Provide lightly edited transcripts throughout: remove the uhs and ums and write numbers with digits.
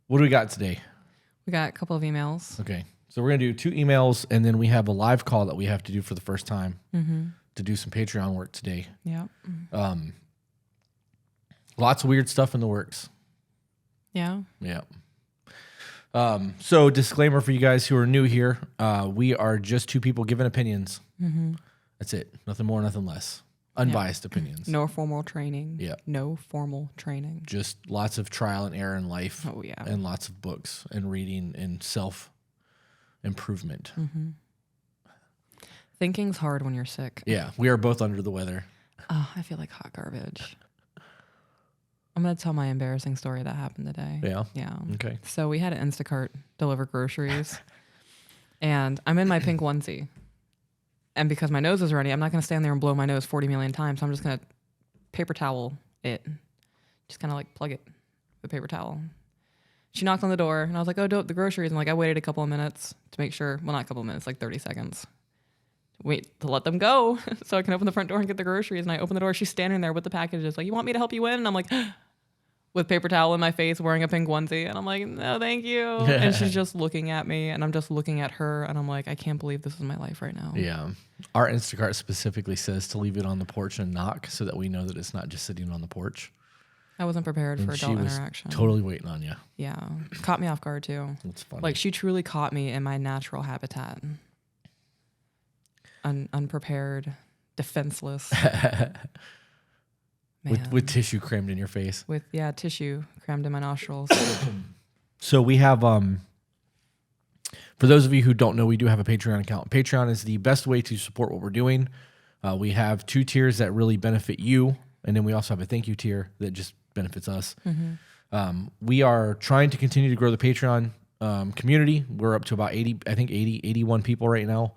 What do we got today? We got a couple of emails. Okay. So we're going to do 2 emails, and then we have a live call that we have to do for the first time to do some Patreon work today. Yeah. Lots of weird stuff in the works. Yeah. Yeah. So disclaimer for you guys who are new here. We are just 2 people giving opinions. That's it. Nothing more, nothing less. Unbiased opinions. No formal training. Yeah. No formal training. Just lots of trial and error in life. Oh, yeah. And lots of books and reading and self-improvement. Thinking's hard when you're sick. Yeah. We are both under the weather. Oh, I feel like hot garbage. I'm going to tell my embarrassing story that happened today. Yeah? Yeah. Okay. So we had an Instacart deliver groceries. And I'm in my pink onesie. And because my nose is runny, I'm not going to stand there and blow my nose 40 million times. So I'm just going to paper towel it. Just kind of like plug it with paper towel. She knocked on the door and I was like, oh, dope, the groceries. And like, I waited a couple of minutes to make sure. Well, not a couple of minutes, like 30 seconds. Wait to let them go so I can open the front door and get the groceries. And I open the door. She's standing there with the packages. Like, you want me to help you in? And I'm like, with paper towel in my face, wearing a pink onesie. And I'm like, no, thank you. And she's just looking at me and I'm just looking at her. And I'm like, I can't believe this is my life right now. Yeah. Our Instacart specifically says to leave it on the porch and knock so that we know that it's not just sitting on the porch. I wasn't prepared for adult she was interaction. Totally waiting on you. Yeah. Caught me off guard too. That's funny. Like she truly caught me in my natural habitat. Unprepared, defenseless. with tissue crammed in your face. With tissue crammed in my nostrils. So we have for those of you who don't know, we do have a Patreon account. Patreon is the best way to support what we're doing. We have 2 tiers that really benefit you, and then we also have a thank you tier that just benefits us. We are trying to continue to grow the Patreon community. We're up to about 81 people right now.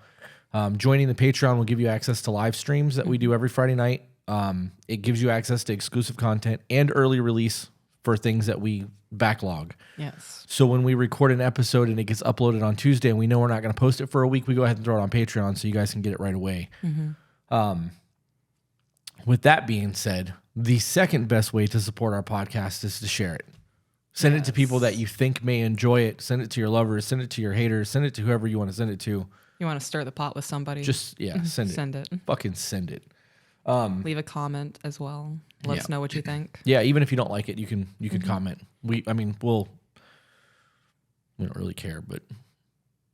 Joining the Patreon will give you access to live streams that we do every Friday night. It gives you access to exclusive content and early release for things that we backlog. Yes. So when we record an episode and it gets uploaded on Tuesday and we know we're not going to post it for a week, we go ahead and throw it on Patreon so you guys can get it right away. With that being said, the second best way to support our podcast is to share it. Send it to people that you think may enjoy it. Send it to your lovers. Send it to your haters. Send it to whoever you want to send it to. You want to stir the pot with somebody? Just, send it. Send it. Fucking send it. Leave a comment as well. Let us know what you think. Yeah, even if you don't like it, you can comment. We don't really care, but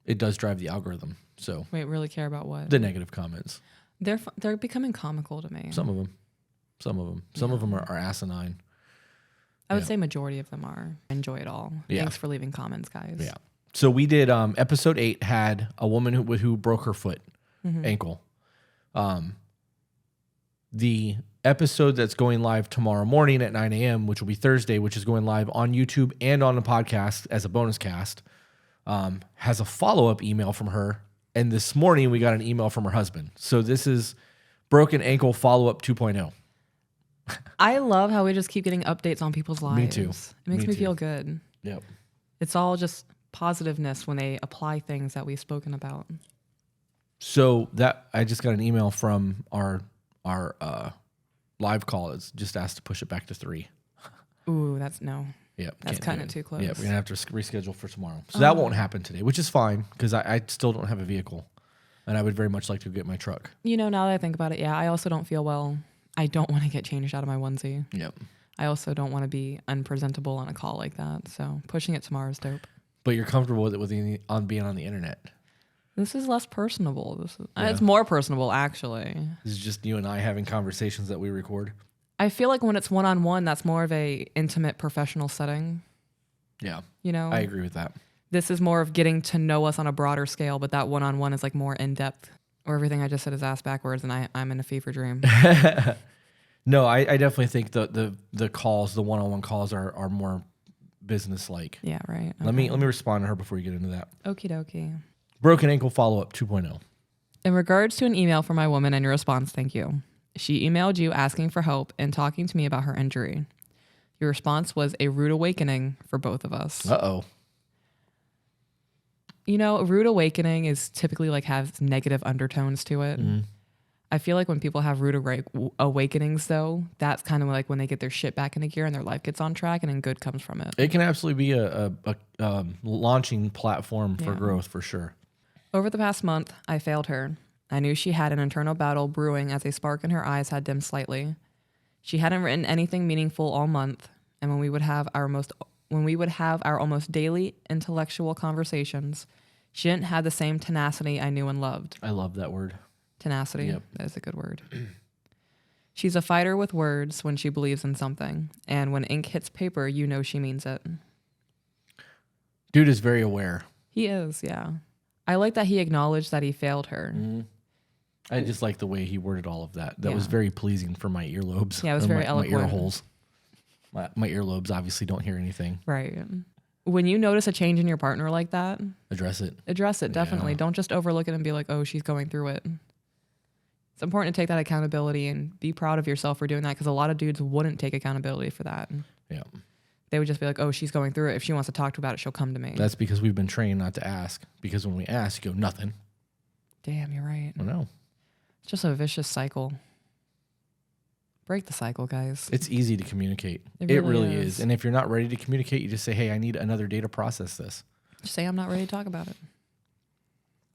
it does drive the algorithm. So wait, really care about what? The negative comments. They're becoming comical to me. Some of them. Some of them are asinine. I would say majority of them are. Enjoy it all. Yeah. Thanks for leaving comments, guys. Yeah. So we did episode 8 had a woman who broke her foot, ankle. The episode that's going live tomorrow morning at 9 a.m., which will be Thursday, which is going live on YouTube and on the podcast as a bonus cast, has a follow-up email from her. And this morning we got an email from her husband. So this is Broken Ankle Follow-Up 2.0. I love how we just keep getting updates on people's lives. Me too. It makes me feel good. Yep. It's all just positiveness when they apply things that we've spoken about. So that I just got an email from our live call. It's just asked to push it back to 3. Ooh, that's no. Yep. That's cutting it too close. Yeah, we're going to have to reschedule for tomorrow. So that won't happen today, which is fine because I still don't have a vehicle. And I would very much like to get my truck. You know, now that I think about it, I also don't feel well. I don't want to get changed out of my onesie. Yep. I also don't want to be unpresentable on a call like that. So pushing it tomorrow is dope. But you're comfortable with it being on the internet. This is less personable. It's more personable, actually. This is just you and I having conversations that we record. I feel like when it's one-on-one, that's more of a intimate professional setting. Yeah. You know? I agree with that. This is more of getting to know us on a broader scale, but that one-on-one is like more in-depth. Or everything I just said is ass backwards and I'm in a fever dream. No, I definitely think the calls, the one-on-one calls are more business-like. Yeah, right. Okay. Let me respond to her before you get into that. Okie dokie. Broken Ankle Follow-Up 2.0. In regards to an email from my woman and your response, thank you. She emailed you asking for help and talking to me about her injury. Your response was a rude awakening for both of us. Uh-oh. You know, a rude awakening is typically like has negative undertones to it. I feel like when people have rude awakenings, though, that's kind of like when they get their shit back into gear and their life gets on track, and then good comes from it. It can absolutely be a launching platform for Yeah. growth, for sure. Over the past month, I failed her. I knew she had an internal battle brewing as a spark in her eyes had dimmed slightly. She hadn't written anything meaningful all month, and when we would have our almost daily intellectual conversations, she didn't have the same tenacity I knew and loved. I love that word. Tenacity. Yep. That is a good word. She's a fighter with words when she believes in something, and when ink hits paper, you know she means it. Dude is very aware. He is, yeah. I like that he acknowledged that he failed her. Mm-hmm. I just like the way he worded all of that. That was Yeah. very pleasing for my earlobes. Yeah, it was very eloquent. My ear holes. My earlobes obviously don't hear anything. Right. When you notice a change in your partner like that, Address it. definitely. Yeah. Don't just overlook it and be like, oh, she's going through it. It's important to take that accountability and be proud of yourself for doing that, because a lot of dudes wouldn't take accountability for that. Yeah. They would just be like, oh, she's going through it. If she wants to talk about it, she'll come to me. That's because we've been trained not to ask. Because when we ask, you go, nothing. Damn, you're right. I know. It's just a vicious cycle. Break the cycle, guys. It's easy to communicate. It It really really is. is. And if you're not ready to communicate, you just say, hey, I need another day to process this. Just say I'm not ready to talk about it.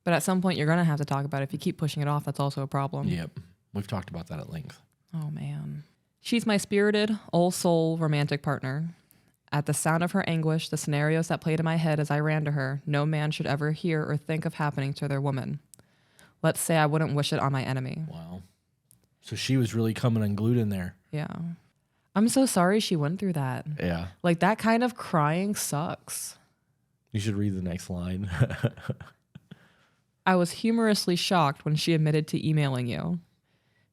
But at some point, you're going to have to talk about it. If you keep pushing it off, that's also a problem. Yep. We've talked about that at length. Oh, man. She's my spirited, all-soul romantic partner. At the sound of her anguish, the scenarios that played in my head as I ran to her, no man should ever hear or think of happening to their woman. Let's say I wouldn't wish it on my enemy. Wow. So she was really coming unglued in there. Yeah. I'm so sorry she went through that. Yeah. Like, that kind of crying sucks. You should read the next line. I was humorously shocked when she admitted to emailing you.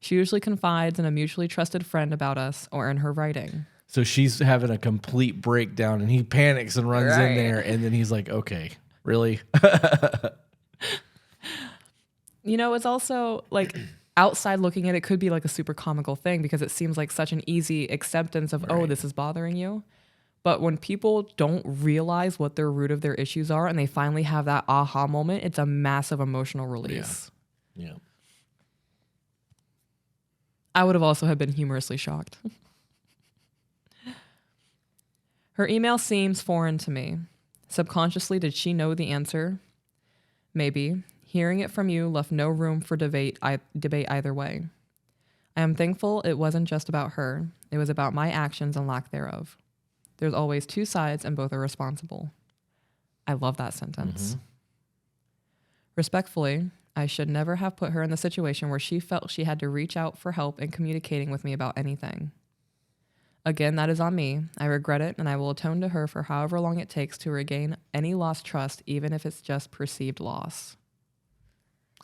She usually confides in a mutually trusted friend about us or in her writing. So she's having a complete breakdown and he panics and runs Right. in there. And then he's like, okay, really? You know, it's also like outside looking at it could be like a super comical thing because it seems like such an easy acceptance of, oh, Right. this is bothering you. But when people don't realize what their root of their issues are and they finally have that aha moment, it's a massive emotional release. Yeah. I would have also have been humorously shocked. Her email seems foreign to me. Subconsciously, did she know the answer? Maybe. Hearing it from you left no room for debate either way. I am thankful it wasn't just about her. It was about my actions and lack thereof. There's always two sides and both are responsible. I love that sentence. Mm-hmm. Respectfully, I should never have put her in the situation where she felt she had to reach out for help in communicating with me about anything. Again, that is on me. I regret it, and I will atone to her for however long it takes to regain any lost trust, even if it's just perceived loss.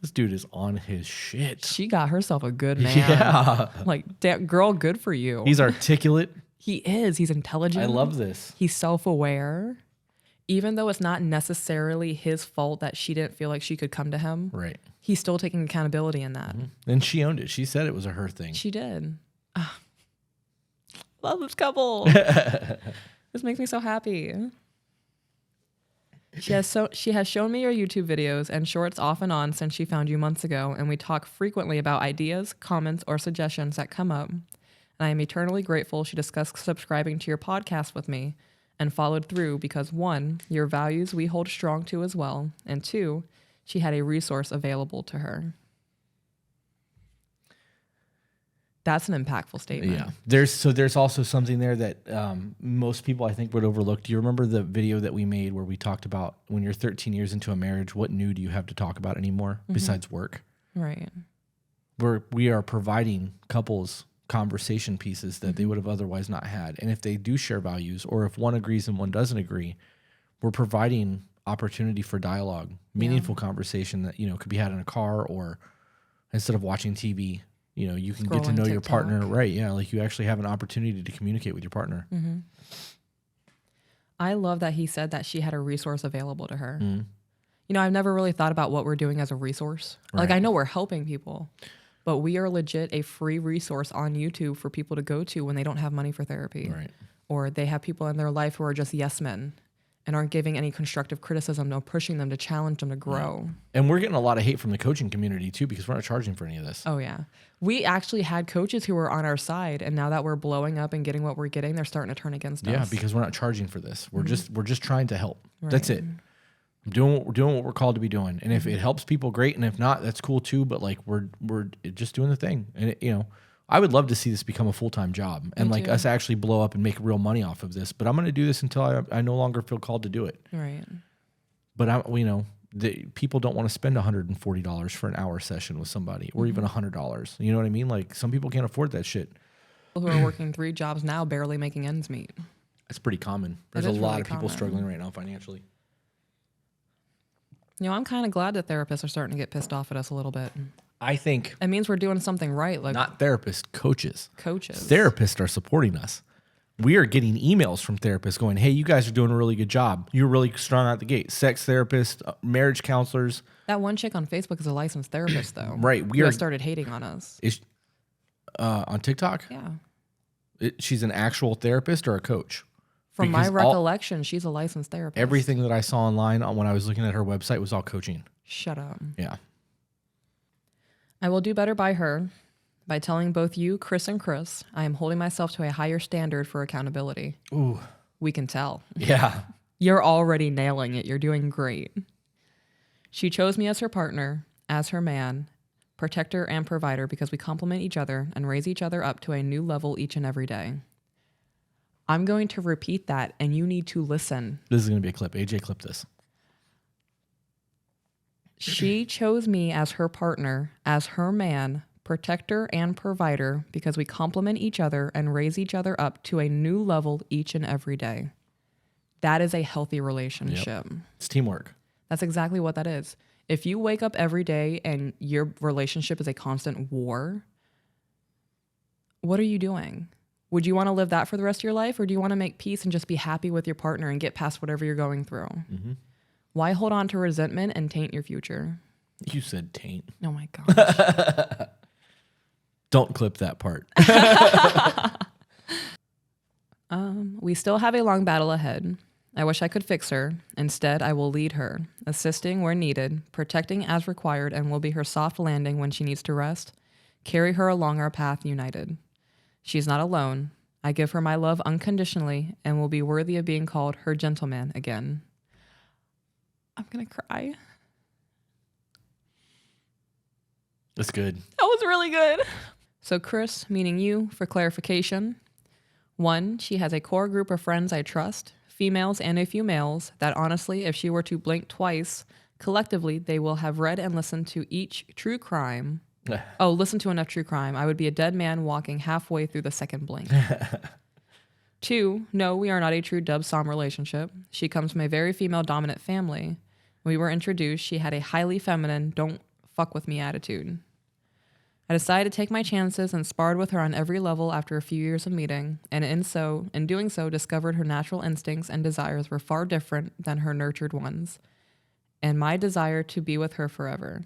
This dude is on his shit. She got herself a good man. Yeah. Like, girl, good for you. He's articulate. He is. He's intelligent. I love this. He's self-aware. Even though it's not necessarily his fault that she didn't feel like she could come to him, Right. he's still taking accountability in that. And she owned it. She said it was a her thing. She did. Love this couple. This makes me so happy. She has shown me your YouTube videos and shorts off and on since she found you months ago, and we talk frequently about ideas, comments, or suggestions that come up. And I am eternally grateful she discussed subscribing to your podcast with me and followed through because 1, your values we hold strong to as well, and 2, she had a resource available to her. That's an impactful statement. Yeah. There's also something there that most people I think would overlook. Do you remember the video that we made where we talked about when you're 13 years into a marriage, what new do you have to talk about anymore besides work? Right. We are providing couples conversation pieces that they would have otherwise not had. And if they do share values, or if one agrees and one doesn't agree, we're providing opportunity for dialogue, meaningful conversation that, could be had in a car, or instead of watching TV, you can get to Scrolling know your TikTok. partner. Right. Yeah. Like you actually have an opportunity to communicate with your partner. Mm-hmm. I love that he said that she had a resource available to her. I've never really thought about what we're doing as a resource. Like, Right. I know we're helping people, but we are legit a free resource on YouTube for people to go to when they don't have money for therapy. Right. Or they have people in their life who are just yes men and aren't giving any constructive criticism, no pushing them to challenge them to grow. And we're getting a lot of hate from the coaching community too, because we're not charging for any of this. Oh yeah. We actually had coaches who were on our side, and now that we're blowing up and getting what we're getting, they're starting to turn against us. Yeah, because we're not charging for this. We're just trying to help. Right. That's it. I'm doing what we're called to be doing. And if it helps people, great. And if not, that's cool too. But like we're just doing the thing. And I would love to see this become a full-time job and like us actually blow up and make real money off of this. But I'm going to do this until I no longer feel called to do it. Right. But people don't want to spend $140 for an hour session with somebody, or even $100. You know what I mean? Like some people can't afford that shit. People who are working 3 jobs now, barely making ends meet. That's pretty common. There's a lot of people struggling right now financially. I'm kind of glad that therapists are starting to get pissed off at us a little bit. I think it means we're doing something right. Like not therapists, coaches. Coaches. Therapists are supporting us. We are getting emails from therapists going, hey, you guys are doing a really good job. You're really strong out the gate. Sex therapists, marriage counselors. That one chick on Facebook is a licensed therapist, though. Right. We started hating on us. On TikTok? Yeah. She's an actual therapist or a coach? From my recollection, she's a licensed therapist. Everything that I saw online when I was looking at her website was all coaching. Shut up. Yeah. I will do better by her by telling both you, Chris and Khrys, I am holding myself to a higher standard for accountability. Ooh. We can tell. Yeah. You're already nailing it. You're doing great. She chose me as her partner, as her man, protector, and provider because we complement each other and raise each other up to a new level each and every day. I'm going to repeat that, and you need to listen. This is going to be a clip. AJ, clip this. She chose me as her partner, as her man, protector, and provider because we complement each other and raise each other up to a new level each and every day. That is a healthy relationship. Yep. It's teamwork. That's exactly what that is. If you wake up every day and your relationship is a constant war, what are you doing? Would you want to live that for the rest of your life, or do you want to make peace and just be happy with your partner and get past whatever you're going through? Mm-hmm. Why hold on to resentment and taint your future? You said taint. Oh my gosh. Don't clip that part. We still have a long battle ahead. I wish I could fix her. Instead, I will lead her, assisting where needed, protecting as required, and will be her soft landing when she needs to rest. Carry her along our path united. She's not alone. I give her my love unconditionally and will be worthy of being called her gentleman again. I'm going to cry. That's good. That was really good. So Chris, meaning you, for clarification. 1, she has a core group of friends I trust, females and a few males, that honestly, if she were to blink twice, collectively, they will have read and listened to each true crime. Listen to enough true crime. I would be a dead man walking halfway through the second blink. 2, no, we are not a true dub-som relationship. She comes from a very female-dominant family. When we were introduced, she had a highly feminine, don't fuck with me attitude. I decided to take my chances and sparred with her on every level after a few years of meeting, and in doing so, discovered her natural instincts and desires were far different than her nurtured ones, and my desire to be with her forever.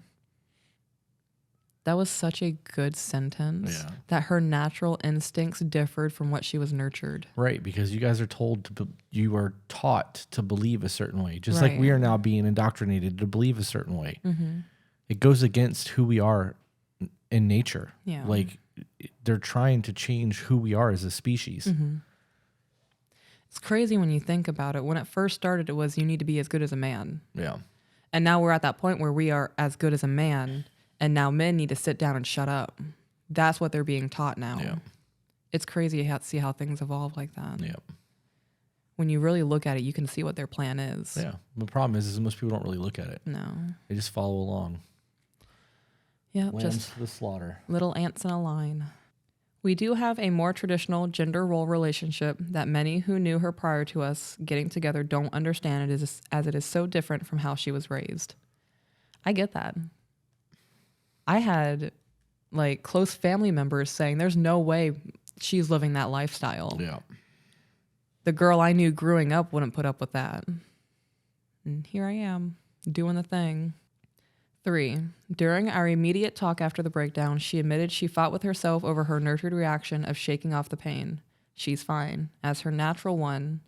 That was such a good sentence. Yeah. That her natural instincts differed from what she was nurtured. Right, because you guys are you are taught to believe a certain way, just like we are now being indoctrinated to believe a certain way. Mm-hmm. It goes against who we are in nature. Yeah. Like they're trying to change who we are as a species. Mm-hmm. It's crazy when you think about it. When it first started, it was you need to be as good as a man. Yeah. And now we're at that point where we are as good as a man. And now men need to sit down and shut up. That's what they're being taught now. Yeah. It's crazy to see how things evolve like that. Yeah. When you really look at it, you can see what their plan is. Yeah. The problem is most people don't really look at it. No. They just follow along. Yeah, Lambs just to the slaughter. Little ants in a line. We do have a more traditional gender role relationship that many who knew her prior to us getting together don't understand as it is so different from how she was raised. I get that. I had close family members saying there's no way she's living that lifestyle. Yeah. The girl I knew growing up wouldn't put up with that. And here I am, doing the thing. 3, during our immediate talk after the breakdown, she admitted she fought with herself over her nurtured reaction of shaking off the pain. She's fine, as her natural one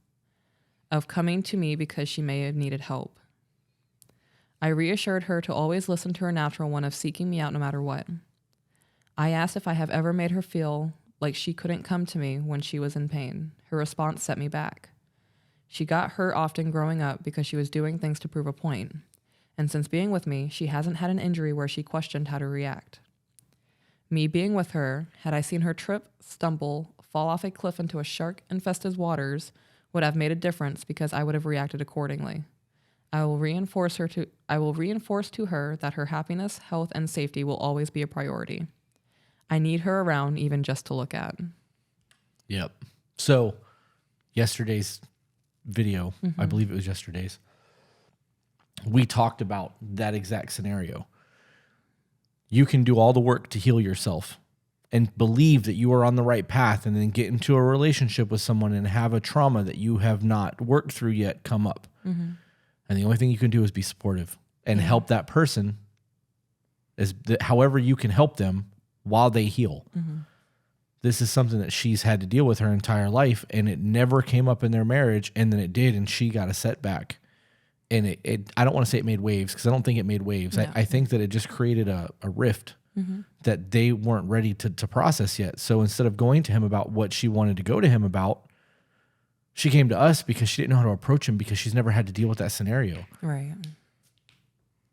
of coming to me because she may have needed help. I reassured her to always listen to her natural one of seeking me out no matter what. I asked if I have ever made her feel like she couldn't come to me when she was in pain. Her response set me back. She got hurt often growing up because she was doing things to prove a point. And since being with me, she hasn't had an injury where she questioned how to react. Me being with her, had I seen her trip, stumble, fall off a cliff into a shark-infested waters, would have made a difference because I would have reacted accordingly. I will reinforce to her that her happiness, health, and safety will always be a priority. I need her around even just to look at. Yep. So yesterday's video, I believe it was yesterday's, we talked about that exact scenario. You can do all the work to heal yourself and believe that you are on the right path and then get into a relationship with someone and have a trauma that you have not worked through yet come up. And the only thing you can do is be supportive and help that person however you can help them while they heal. This is something that she's had to deal with her entire life, and it never came up in their marriage, and then it did, and she got a setback. And I don't want to say it made waves, because I don't think it made waves. No. I think that it just created a rift that they weren't ready to process yet. So instead of going to him about what she wanted to go to him about, she came to us because she didn't know how to approach him because she's never had to deal with that scenario. Right.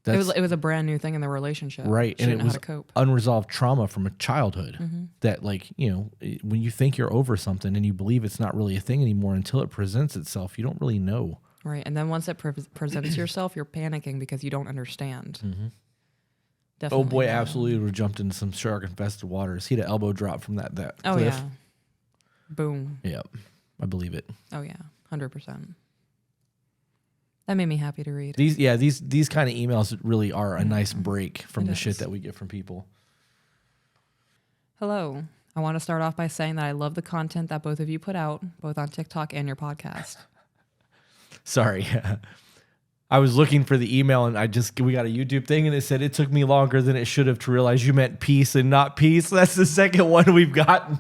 It was a brand new thing in the relationship. Right. She And didn't it know was how to cope. unresolved trauma from a childhood that, like, you know, when you think you're over something and you believe it's not really a thing anymore until it presents itself, you don't really know. Right. And then once it presents yourself, you're panicking because you don't understand. Definitely. Oh boy, absolutely would have jumped into some shark-infested waters. He'd have elbow dropped from that Oh, cliff. yeah. Boom. Yeah, I believe it. Oh, yeah. 100%. That made me happy to read. These kind of emails really are a nice break from the shit that we get from people. Hello. I want to start off by saying that I love the content that both of you put out, both on TikTok and your podcast. Sorry. I was looking for the email and we got a YouTube thing and it said it took me longer than it should have to realize you meant peace and not peace. That's the second one we've gotten.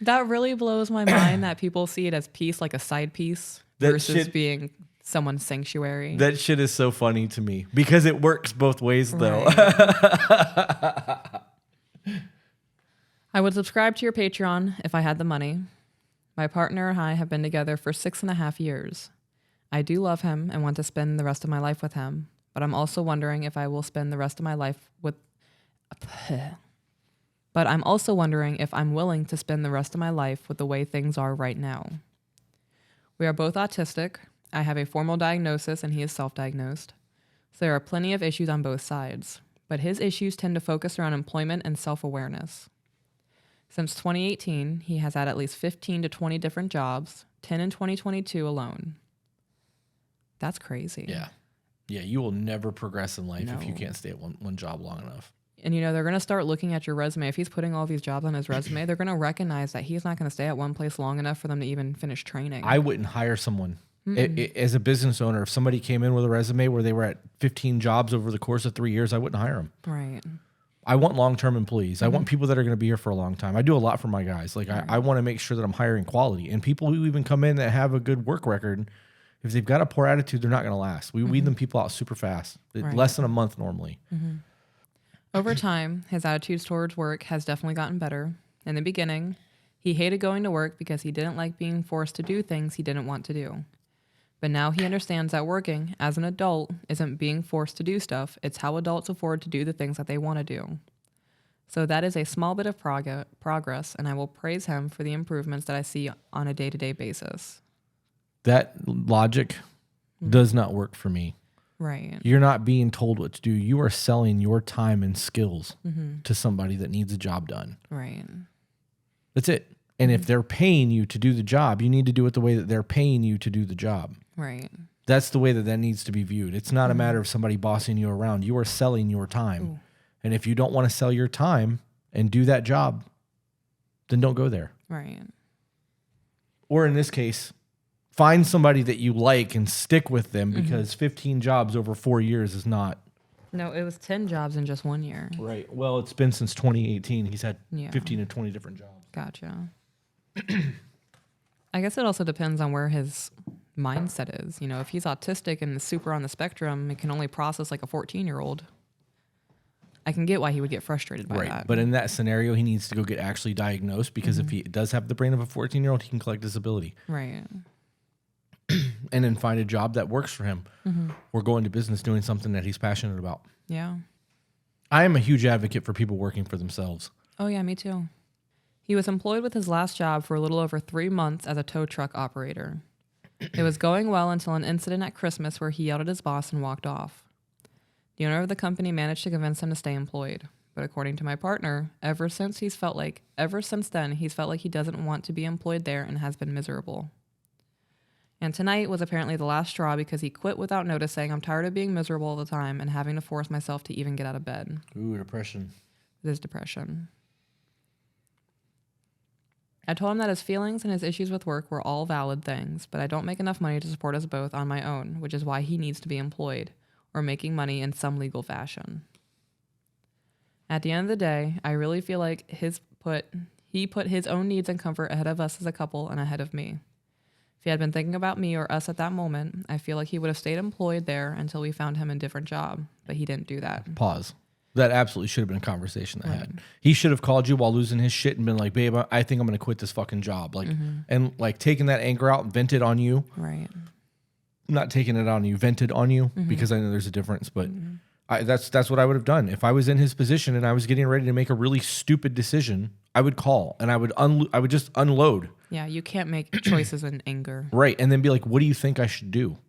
That really blows my mind that people see it as peace, like a side piece, versus being someone's sanctuary. That shit is so funny to me because it works both ways, though. Right. I would subscribe to your Patreon if I had the money. My partner and I have been together for 6.5 years. I do love him and want to spend the rest of my life with him, but I'm also wondering if I will spend the rest of my life with... But I'm also wondering if I'm willing to spend the rest of my life with the way things are right now. We are both autistic. I have a formal diagnosis and he is self-diagnosed. So there are plenty of issues on both sides, but his issues tend to focus around employment and self-awareness. Since 2018, he has had at least 15 to 20 different jobs, 10 in 2022 alone. That's crazy. Yeah. Yeah, you will never progress in life if you No. can't stay at one job long enough. And, you know, they're going to start looking at your resume. If he's putting all these jobs on his resume, they're going to recognize that he's not going to stay at one place long enough for them to even finish training. I wouldn't hire someone. As a business owner, if somebody came in with a resume where they were at 15 jobs over the course of 3 years, I wouldn't hire them. Right. I want long-term employees. I want people that are going to be here for a long time. I do a lot for my guys. Like I want to make sure that I'm hiring quality and people who even come in that have a good work record. If they've got a poor attitude, they're not going to last. We weed them people out super fast, less than a month normally. Over time, his attitudes towards work has definitely gotten better. In the beginning, he hated going to work because he didn't like being forced to do things he didn't want to do. But now he understands that working as an adult isn't being forced to do stuff. It's how adults afford to do the things that they want to do. So that is a small bit of progress, and I will praise him for the improvements that I see on a day-to-day basis. That logic does not work for me. Right. You're not being told what to do. You are selling your time and skills to somebody that needs a job done. Right. That's it. And if they're paying you to do the job, you need to do it the way that they're paying you to do the job. Right. That's the way that needs to be viewed. It's not a matter of somebody bossing you around. You are selling your time. Ooh. And if you don't want to sell your time and do that job, then don't go there. Right. Or in this case, find somebody that you like and stick with them because 15 jobs over 4 years is not. No, it was 10 jobs in just 1 year. Right. Well, it's been since 2018. He's had Yeah. 15 to 20 different jobs. Gotcha. I guess it also depends on where his mindset is. You know, if he's autistic and super on the spectrum, it can only process like a 14-year-old. I can get why he would get frustrated by that. But in that scenario, he needs to go get actually diagnosed because if he does have the brain of a 14-year-old, he can collect disability. Right. And then find a job that works for him or go into business doing something that he's passionate about. Yeah. I am a huge advocate for people working for themselves. Oh, yeah, me too. He was employed with his last job for a little over 3 months as a tow truck operator. It was going well until an incident at Christmas where he yelled at his boss and walked off. The owner of the company managed to convince him to stay employed. But according to my partner, ever since then, he's felt like he doesn't want to be employed there and has been miserable. And tonight was apparently the last straw because he quit without notice, saying, "I'm tired of being miserable all the time and having to force myself to even get out of bed." Ooh, depression. It is depression. I told him that his feelings and his issues with work were all valid things, but I don't make enough money to support us both on my own, which is why he needs to be employed or making money in some legal fashion. At the end of the day, I really feel like he put his own needs and comfort ahead of us as a couple and ahead of me. If he had been thinking about me or us at that moment, I feel like he would have stayed employed there until we found him a different job, but he didn't do that. Pause. That absolutely should have been a conversation I had. He should have called you while losing his shit and been like, "Babe, I think I'm going to quit this fucking job." Like, and like taking that anger out, vented on you. Right. Not taking it on you, vented on you, because I know there's a difference. But that's what I would have done if I was in his position and I was getting ready to make a really stupid decision. I would call and I would just unload. Yeah, you can't make choices in anger. Right, and then be like, "What do you think I should do?"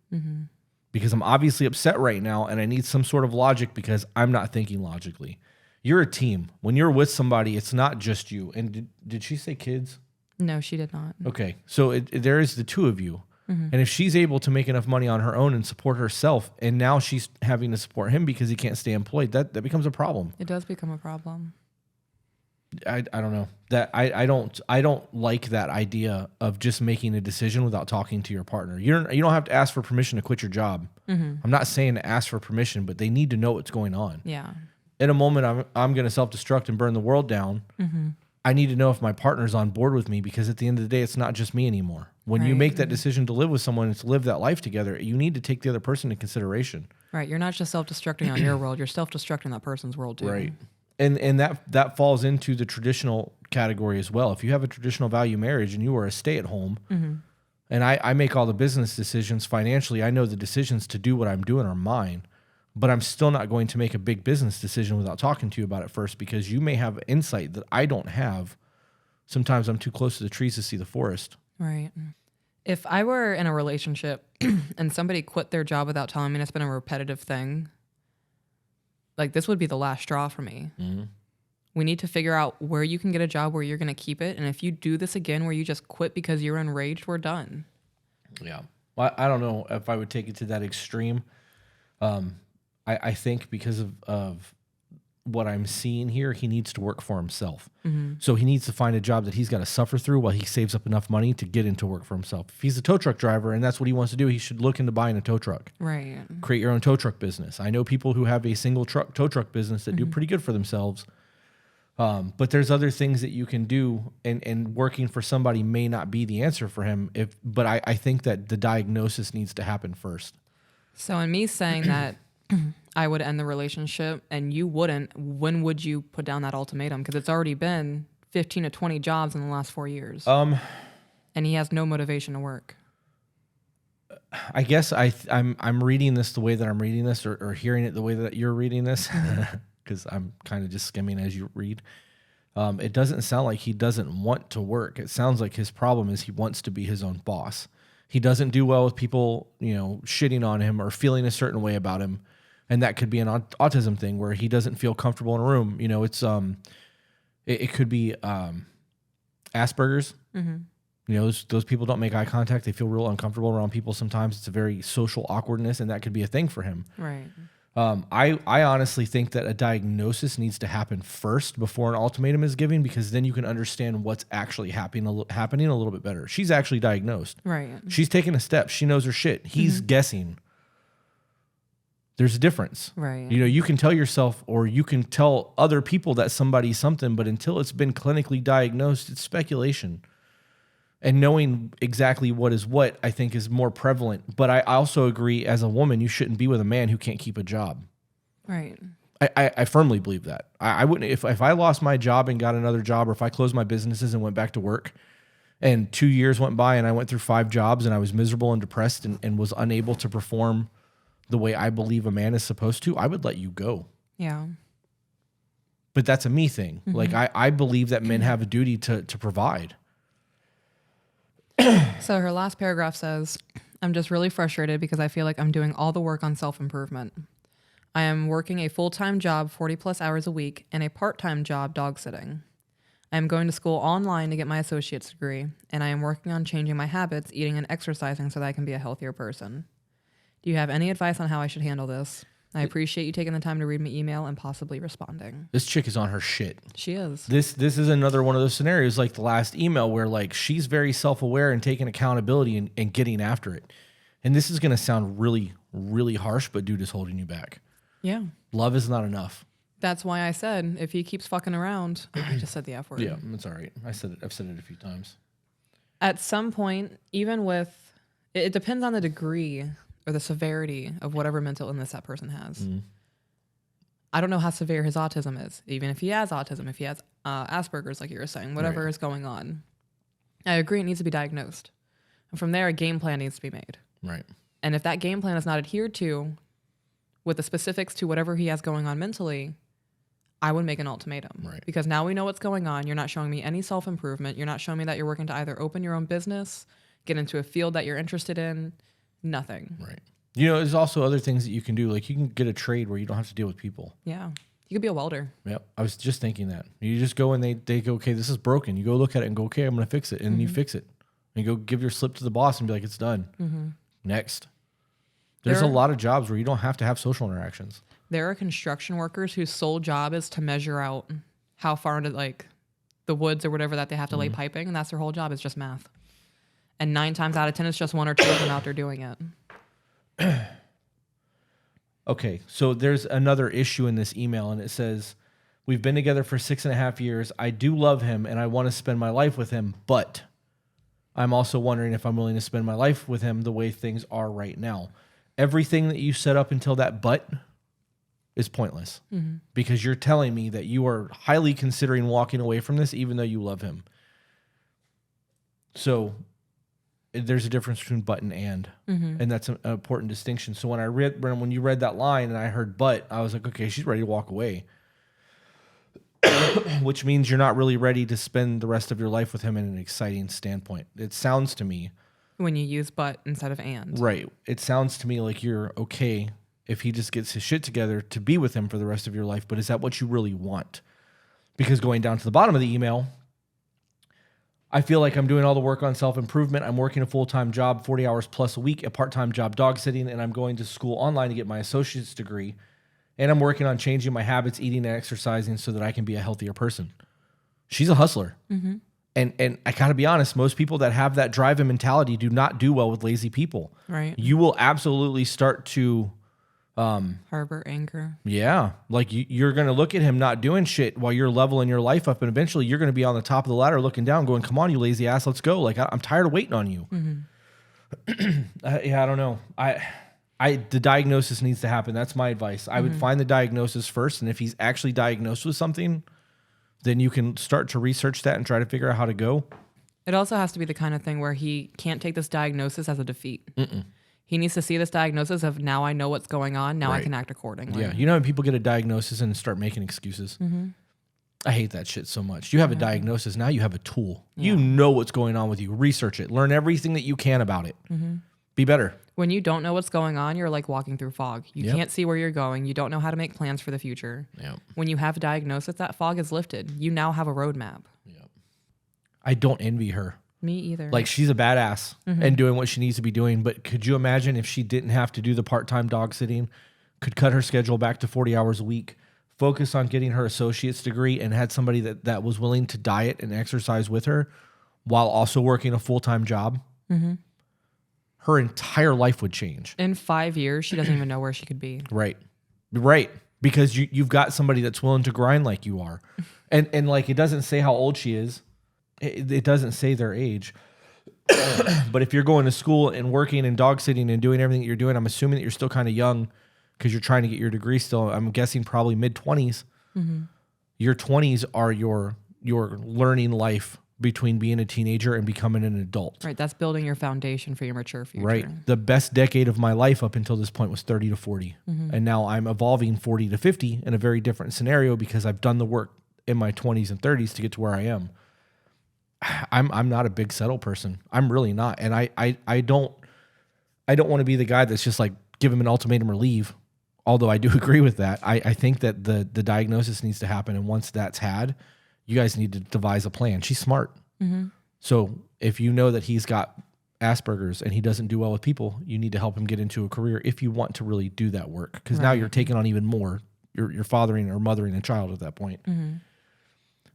Because I'm obviously upset right now and I need some sort of logic because I'm not thinking logically. You're a team. When you're with somebody, it's not just you. And did she say kids? No, she did not. Okay, so there is the two of you. And if she's able to make enough money on her own and support herself, and now she's having to support him because he can't stay employed, that becomes a problem. It does become a problem. I don't know. That I don't like that idea of just making a decision without talking to your partner. You don't have to ask for permission to quit your job. I'm not saying to ask for permission, but they need to know what's going on. Yeah. In a moment, I'm going to self-destruct and burn the world down. I need to know if my partner's on board with me because at the end of the day, it's not just me anymore. When you make that decision to live with someone and to live that life together, you need to take the other person into consideration. Right. You're not just self-destructing on your world. You're self-destructing that person's world too. Right. And that falls into the traditional category as well. If you have a traditional value marriage and you are a stay-at-home, and I make all the business decisions financially, I know the decisions to do what I'm doing are mine, but I'm still not going to make a big business decision without talking to you about it first because you may have insight that I don't have. Sometimes I'm too close to the trees to see the forest. Right. If I were in a relationship and somebody quit their job without telling me, and it's been a repetitive thing, like this would be the last straw for me. We need to figure out where you can get a job where you're going to keep it. And if you do this again, where you just quit because you're enraged, we're done. Yeah. Well, I don't know if I would take it to that extreme. I think because of what I'm seeing here, he needs to work for himself. So he needs to find a job that he's got to suffer through while he saves up enough money to get into work for himself. If he's a tow truck driver and that's what he wants to do, he should look into buying a tow truck. Right. Create your own tow truck business. I know people who have a single tow truck business that do pretty good for themselves. But there's other things that you can do, and working for somebody may not be the answer for him. But I think that the diagnosis needs to happen first. So in me saying that I would end the relationship and you wouldn't, when would you put down that ultimatum? Because it's already been 15 to 20 jobs in the last 4 years. And he has no motivation to work. I guess I'm reading this the way that I'm reading this, or hearing it the way that you're reading this, because I'm kind of just skimming as you read. It doesn't sound like he doesn't want to work. It sounds like his problem is he wants to be his own boss. He doesn't do well with people, shitting on him or feeling a certain way about him. And that could be an autism thing where he doesn't feel comfortable in a room. It's it could be Asperger's. Those people don't make eye contact. They feel real uncomfortable around people. Sometimes it's a very social awkwardness, and that could be a thing for him. Right. I honestly think that a diagnosis needs to happen first before an ultimatum is given, because then you can understand what's actually happening a little bit better. She's actually diagnosed. Right. She's taking a step. She knows her shit. He's guessing. There's a difference. Right. You can tell yourself, or you can tell other people that somebody's something, but until it's been clinically diagnosed, it's speculation. And knowing exactly what is what, I think, is more prevalent. But I also agree, as a woman, you shouldn't be with a man who can't keep a job. Right. I firmly believe that. I wouldn't, if I lost my job and got another job, or if I closed my businesses and went back to work, and 2 years went by and I went through 5 jobs and I was miserable and depressed and was unable to perform the way I believe a man is supposed to, I would let you go. Yeah. But that's a me thing. Like, I believe that men have a duty to provide. So her last paragraph says, I'm just really frustrated because I feel like I'm doing all the work on self-improvement. I am working a full-time job, 40 plus hours a week, and a part-time job dog sitting. I am going to school online to get my associate's degree, and I am working on changing my habits, eating and exercising so that I can be a healthier person. Do you have any advice on how I should handle this? I appreciate you taking the time to read my email and possibly responding. This chick is on her shit. She is. This is another one of those scenarios like the last email where, like, she's very self-aware and taking accountability and getting after it. And this is going to sound really, really harsh, but dude is holding you back. Yeah. Love is not enough. That's why I said, if he keeps fucking around, I just said the F word. Yeah, it's all right. I've said it a few times. At some point, even with, it depends on the degree or the severity of whatever mental illness that person has. I don't know how severe his autism is, even if he has autism, if he has Asperger's, like you were saying, whatever is going on. I agree it needs to be diagnosed. And from there, a game plan needs to be made. Right. And if that game plan is not adhered to with the specifics to whatever he has going on mentally, I would make an ultimatum. Right. Because now we know what's going on. You're not showing me any self-improvement. You're not showing me that you're working to either open your own business, get into a field that you're interested in, nothing. Right. You know, there's also other things that you can do. Like, you can get a trade where you don't have to deal with people. Yeah. You could be a welder. Yep. I was just thinking that. You just go and they go, okay, this is broken. You go look at it and go, okay, I'm going to fix it. And you fix it. And you go give your slip to the boss and be like, it's done. Next. There's a lot of jobs where you don't have to have social interactions. There are construction workers whose sole job is to measure out how far into, like, the woods or whatever that they have to lay piping. And that's their whole job, is just math. And 9 times out of 10, it's just 1 or 2 of them out there doing it. Okay, so there's another issue in this email, and it says, we've been together for 6.5 years. I do love him, and I want to spend my life with him, but I'm also wondering if I'm willing to spend my life with him the way things are right now. Everything that you set up until that but is pointless, because you're telling me that you are highly considering walking away from this, even though you love him. So there's a difference between but and that's an important distinction. So when you read that line and I heard but, I was like, okay, she's ready to walk away, which means you're not really ready to spend the rest of your life with him in an exciting standpoint. It sounds to me, when you use but instead of and. right. It sounds to me like you're okay if he just gets his shit together to be with him for the rest of your life. But is that what you really want? Because going down to the bottom of the email, I feel like I'm doing all the work on self-improvement. I'm working a full-time job, 40 hours plus a week, a part-time job dog sitting, and I'm going to school online to get my associate's degree. And I'm working on changing my habits, eating and exercising so that I can be a healthier person. She's a hustler. And I got to be honest, most people that have that drive and mentality do not do well with lazy people. Right. You will absolutely start to... harbor anger. Yeah. Like you're going to look at him not doing shit while you're leveling your life up. And eventually you're going to be on the top of the ladder looking down going, come on, you lazy ass, let's go. Like, I'm tired of waiting on you. Yeah, I don't know. The diagnosis needs to happen. That's my advice. I would find the diagnosis first. And if he's actually diagnosed with something, then you can start to research that and try to figure out how to go. It also has to be the kind of thing where he can't take this diagnosis as a defeat. He needs to see this diagnosis of, now I know what's going on. Now I can act accordingly. Yeah. You know when people get a diagnosis and start making excuses? I hate that shit so much. You have a diagnosis. Now you have a tool. Yeah. You know what's going on with you. Research it. Learn everything that you can about it. Be better. When you don't know what's going on, you're like walking through fog. You can't see where you're going. You don't know how to make plans for the future. When you have a diagnosis, that fog is lifted. You now have a roadmap. I don't envy her. Me either. Like, she's a badass and doing what she needs to be doing. But could you imagine if she didn't have to do the part-time dog sitting, could cut her schedule back to 40 hours a week, focus on getting her associate's degree, and had somebody that was willing to diet and exercise with her while also working a full-time job? Her entire life would change. In 5 years, she doesn't even know where she could be. Right. Because you've got somebody that's willing to grind like you are. And like, it doesn't say how old she is. It doesn't say their age. But if you're going to school and working and dog sitting and doing everything that you're doing, I'm assuming that you're still kind of young because you're trying to get your degree still. I'm guessing probably mid-20s. Your 20s are your learning life between being a teenager and becoming an adult. Right. That's building your foundation for your mature future. Right. The best decade of my life up until this point was 30 to 40. And now I'm evolving 40 to 50 in a very different scenario because I've done the work in my 20s and 30s to get to where I am. I'm not a big settle person. I'm really not. And I don't want to be the guy that's just like, give him an ultimatum or leave. Although I do agree with that. I think that the diagnosis needs to happen. And once that's had, you guys need to devise a plan. She's smart. So if you know that he's got Asperger's and he doesn't do well with people, you need to help him get into a career if you want to really do that work. Because now you're taking on even more. You're fathering or mothering a child at that point.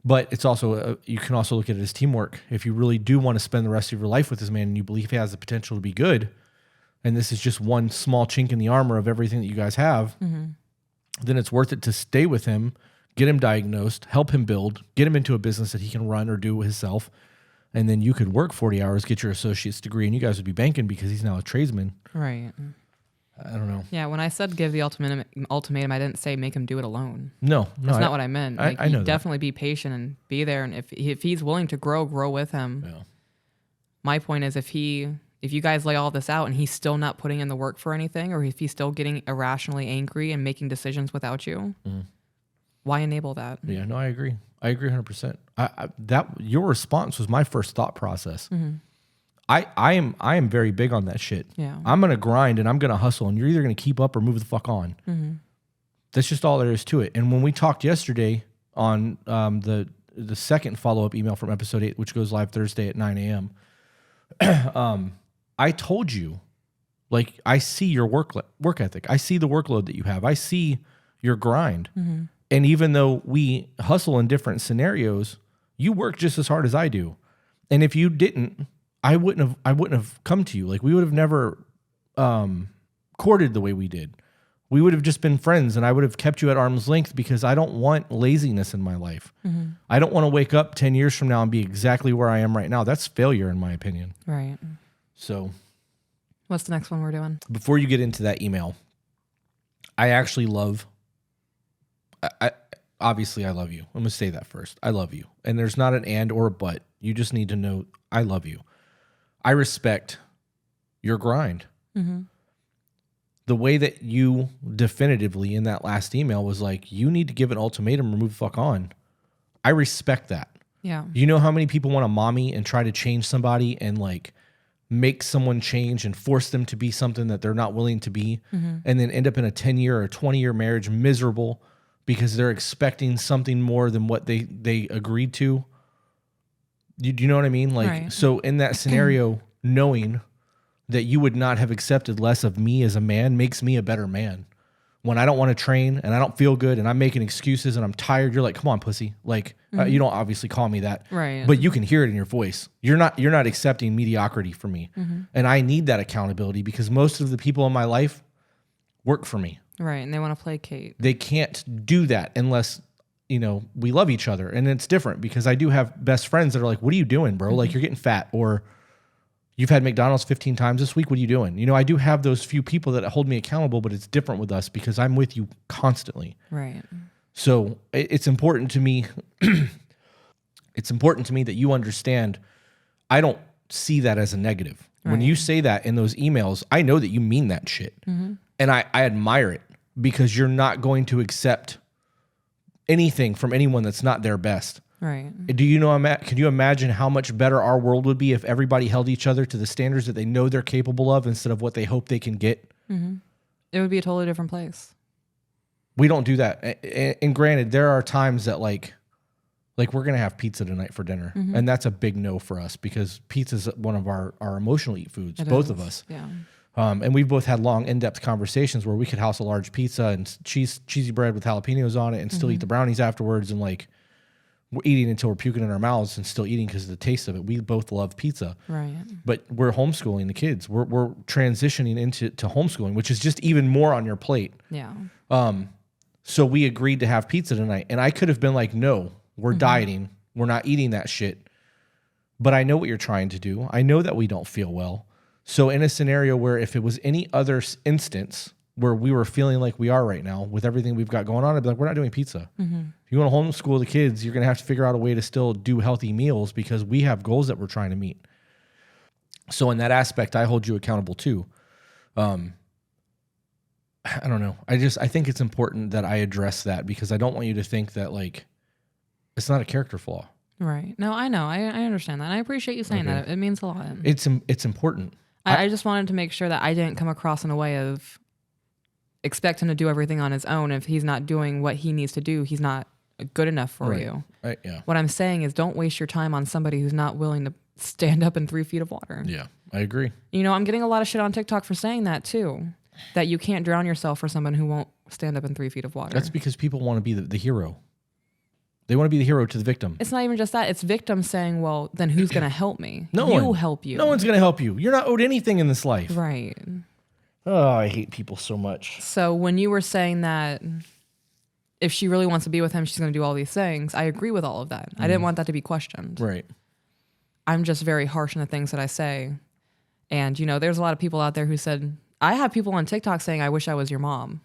But it's also, you can also look at it as teamwork. If you really do want to spend the rest of your life with this man and you believe he has the potential to be good, and this is just one small chink in the armor of everything that you guys have, then it's worth it to stay with him, get him diagnosed, help him build, get him into a business that he can run or do himself. And then you could work 40 hours, get your associate's degree, and you guys would be banking because he's now a tradesman. Right. I don't know. Yeah, when I said give the ultimatum, I didn't say make him do it alone. No. That's not what I meant. Like, I know that. definitely be patient and be there. And if he's willing to grow with him. Yeah. My point is if you guys lay all this out and he's still not putting in the work for anything, or if he's still getting irrationally angry and making decisions without you, why enable that? Yeah, no, I agree. I agree 100%. That your response was my first thought process. I am very big on that shit. Yeah. I'm gonna grind and I'm gonna hustle, and you're either gonna keep up or move the fuck on. That's just all there is to it. And when we talked yesterday on the second follow-up email from episode 8, which goes live Thursday at 9 a.m., I told you, like, I see your work ethic. I see the workload that you have. I see your grind. And even though we hustle in different scenarios, you work just as hard as I do. And if you didn't, I wouldn't have come to you. Like, we would have never courted the way we did. We would have just been friends, and I would have kept you at arm's length because I don't want laziness in my life. I don't want to wake up 10 years from now and be exactly where I am right now. That's failure, in my opinion. Right. So, what's the next one we're doing? Before you get into that email, I actually love. Obviously, I love you. I'm going to say that first. I love you. And there's not an and or a but. You just need to know I love you. I respect your grind. The way that you definitively in that last email was like, you need to give an ultimatum or move the fuck on. I respect that. Yeah. You know how many people want to mommy and try to change somebody and like make someone change and force them to be something that they're not willing to be, and then end up in a 10-year or 20-year marriage miserable because they're expecting something more than what they agreed to. Do you know what I mean? Like, right. So in that scenario, knowing that you would not have accepted less of me as a man makes me a better man. When I don't want to train and I don't feel good and I'm making excuses and I'm tired, you're like, come on, pussy. Like, you don't obviously call me that, right? But you can hear it in your voice. You're not accepting mediocrity from me. And I need that accountability because most of the people in my life work for me. Right. And they want to placate. They can't do that unless, we love each other. And it's different because I do have best friends that are like, what are you doing, bro? Like, you're getting fat, or you've had McDonald's 15 times this week. What are you doing? I do have those few people that hold me accountable, but it's different with us because I'm with you constantly. Right. So it's important to me. It's important to me that you understand. I don't see that as a negative. Right. When you say that in those emails, I know that you mean that shit. And I admire it because you're not going to accept anything from anyone that's not their best. Right. Do you know? Can you imagine how much better our world would be if everybody held each other to the standards that they know they're capable of instead of what they hope they can get? It would be a totally different place. We don't do that. And granted, there are times that like we're going to have pizza tonight for dinner. And that's a big no for us because pizza is one of our emotional eat foods, both of us. Yeah. And we've both had long, in-depth conversations where we could house a large pizza and cheesy bread with jalapenos on it and still eat the brownies afterwards. And like, we're eating until we're puking in our mouths and still eating because of the taste of it. We both love pizza. Right. But we're homeschooling the kids. We're transitioning into homeschooling, which is just even more on your plate. Yeah. So we agreed to have pizza tonight. And I could have been like, no, we're dieting. We're not eating that shit. but I know what you're trying to do. I know that we don't feel well. So in a scenario where if it was any other instance where we were feeling like we are right now with everything we've got going on, I'd be like, we're not doing pizza. If you want to homeschool the kids, you're going to have to figure out a way to still do healthy meals because we have goals that we're trying to meet. So in that aspect, I hold you accountable too. I don't know. I think it's important that I address that because I don't want you to think that like it's not a character flaw. Right. No, I know. I understand that. And I appreciate you saying that. It means a lot. It's important. I just wanted to make sure that I didn't come across in a way of expect him to do everything on his own. If he's not doing what he needs to do, he's not good enough for you. Right. Yeah. What I'm saying is don't waste your time on somebody who's not willing to stand up in 3 feet of water. Yeah, I agree. You know, I'm getting a lot of shit on TikTok for saying that too, that you can't drown yourself for someone who won't stand up in 3 feet of water. That's because people want to be the hero. They want to be the hero to the victim. It's not even just that. It's victims saying, well, then who's going to help me? No you one. help you. No one's going to help you. You're not owed anything in this life. Right. Oh, I hate people so much. So when you were saying that if she really wants to be with him, she's going to do all these things, I agree with all of that. I didn't want that to be questioned. Right. I'm just very harsh in the things that I say. And, you know, there's a lot of people out there who said, I have people on TikTok saying, I wish I was your mom.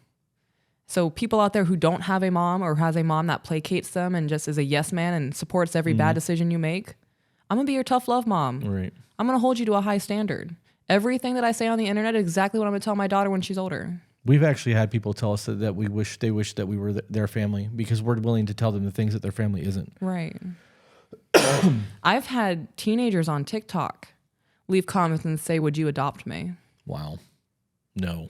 So people out there who don't have a mom or has a mom that placates them and just is a yes man and supports every bad decision you make, I'm going to be your tough love mom. Right. I'm going to hold you to a high standard. Everything that I say on the internet is exactly what I'm going to tell my daughter when she's older. We've actually had people tell us that they wish that we were their family because we're willing to tell them the things that their family isn't. Right. I've had teenagers on TikTok leave comments and say, would you adopt me? Wow. No.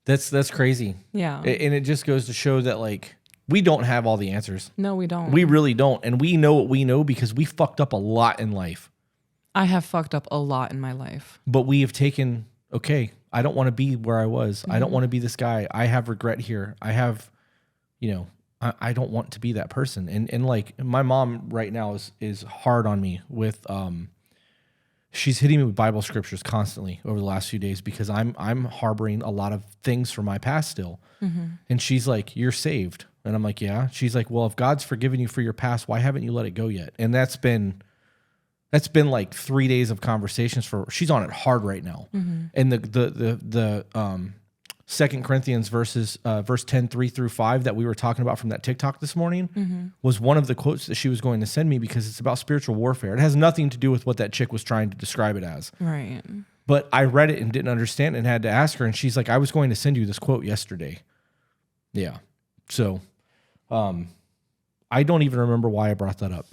That's crazy. Yeah. And it just goes to show that like we don't have all the answers. No, we don't. We really don't. And we know what we know because we fucked up a lot in life. I have fucked up a lot in my life. But we have taken, okay, I don't want to be where I was. I don't want to be this guy. I have regret here. I have, you know, I don't want to be that person. And like my mom right now is hard on me with she's hitting me with Bible scriptures constantly over the last few days because I'm harboring a lot of things from my past still. And she's like, you're saved. And I'm like, yeah. She's like, well, if God's forgiven you for your past, why haven't you let it go yet? And that's been like 3 days of conversations for her. She's on it hard right now. And the 2 Corinthians verse 10, 3-5 that we were talking about from that TikTok this morning was one of the quotes that she was going to send me because it's about spiritual warfare. It has nothing to do with what that chick was trying to describe it as. Right. But I read it and didn't understand and had to ask her. And she's like, I was going to send you this quote yesterday. Yeah. So I don't even remember why I brought that up.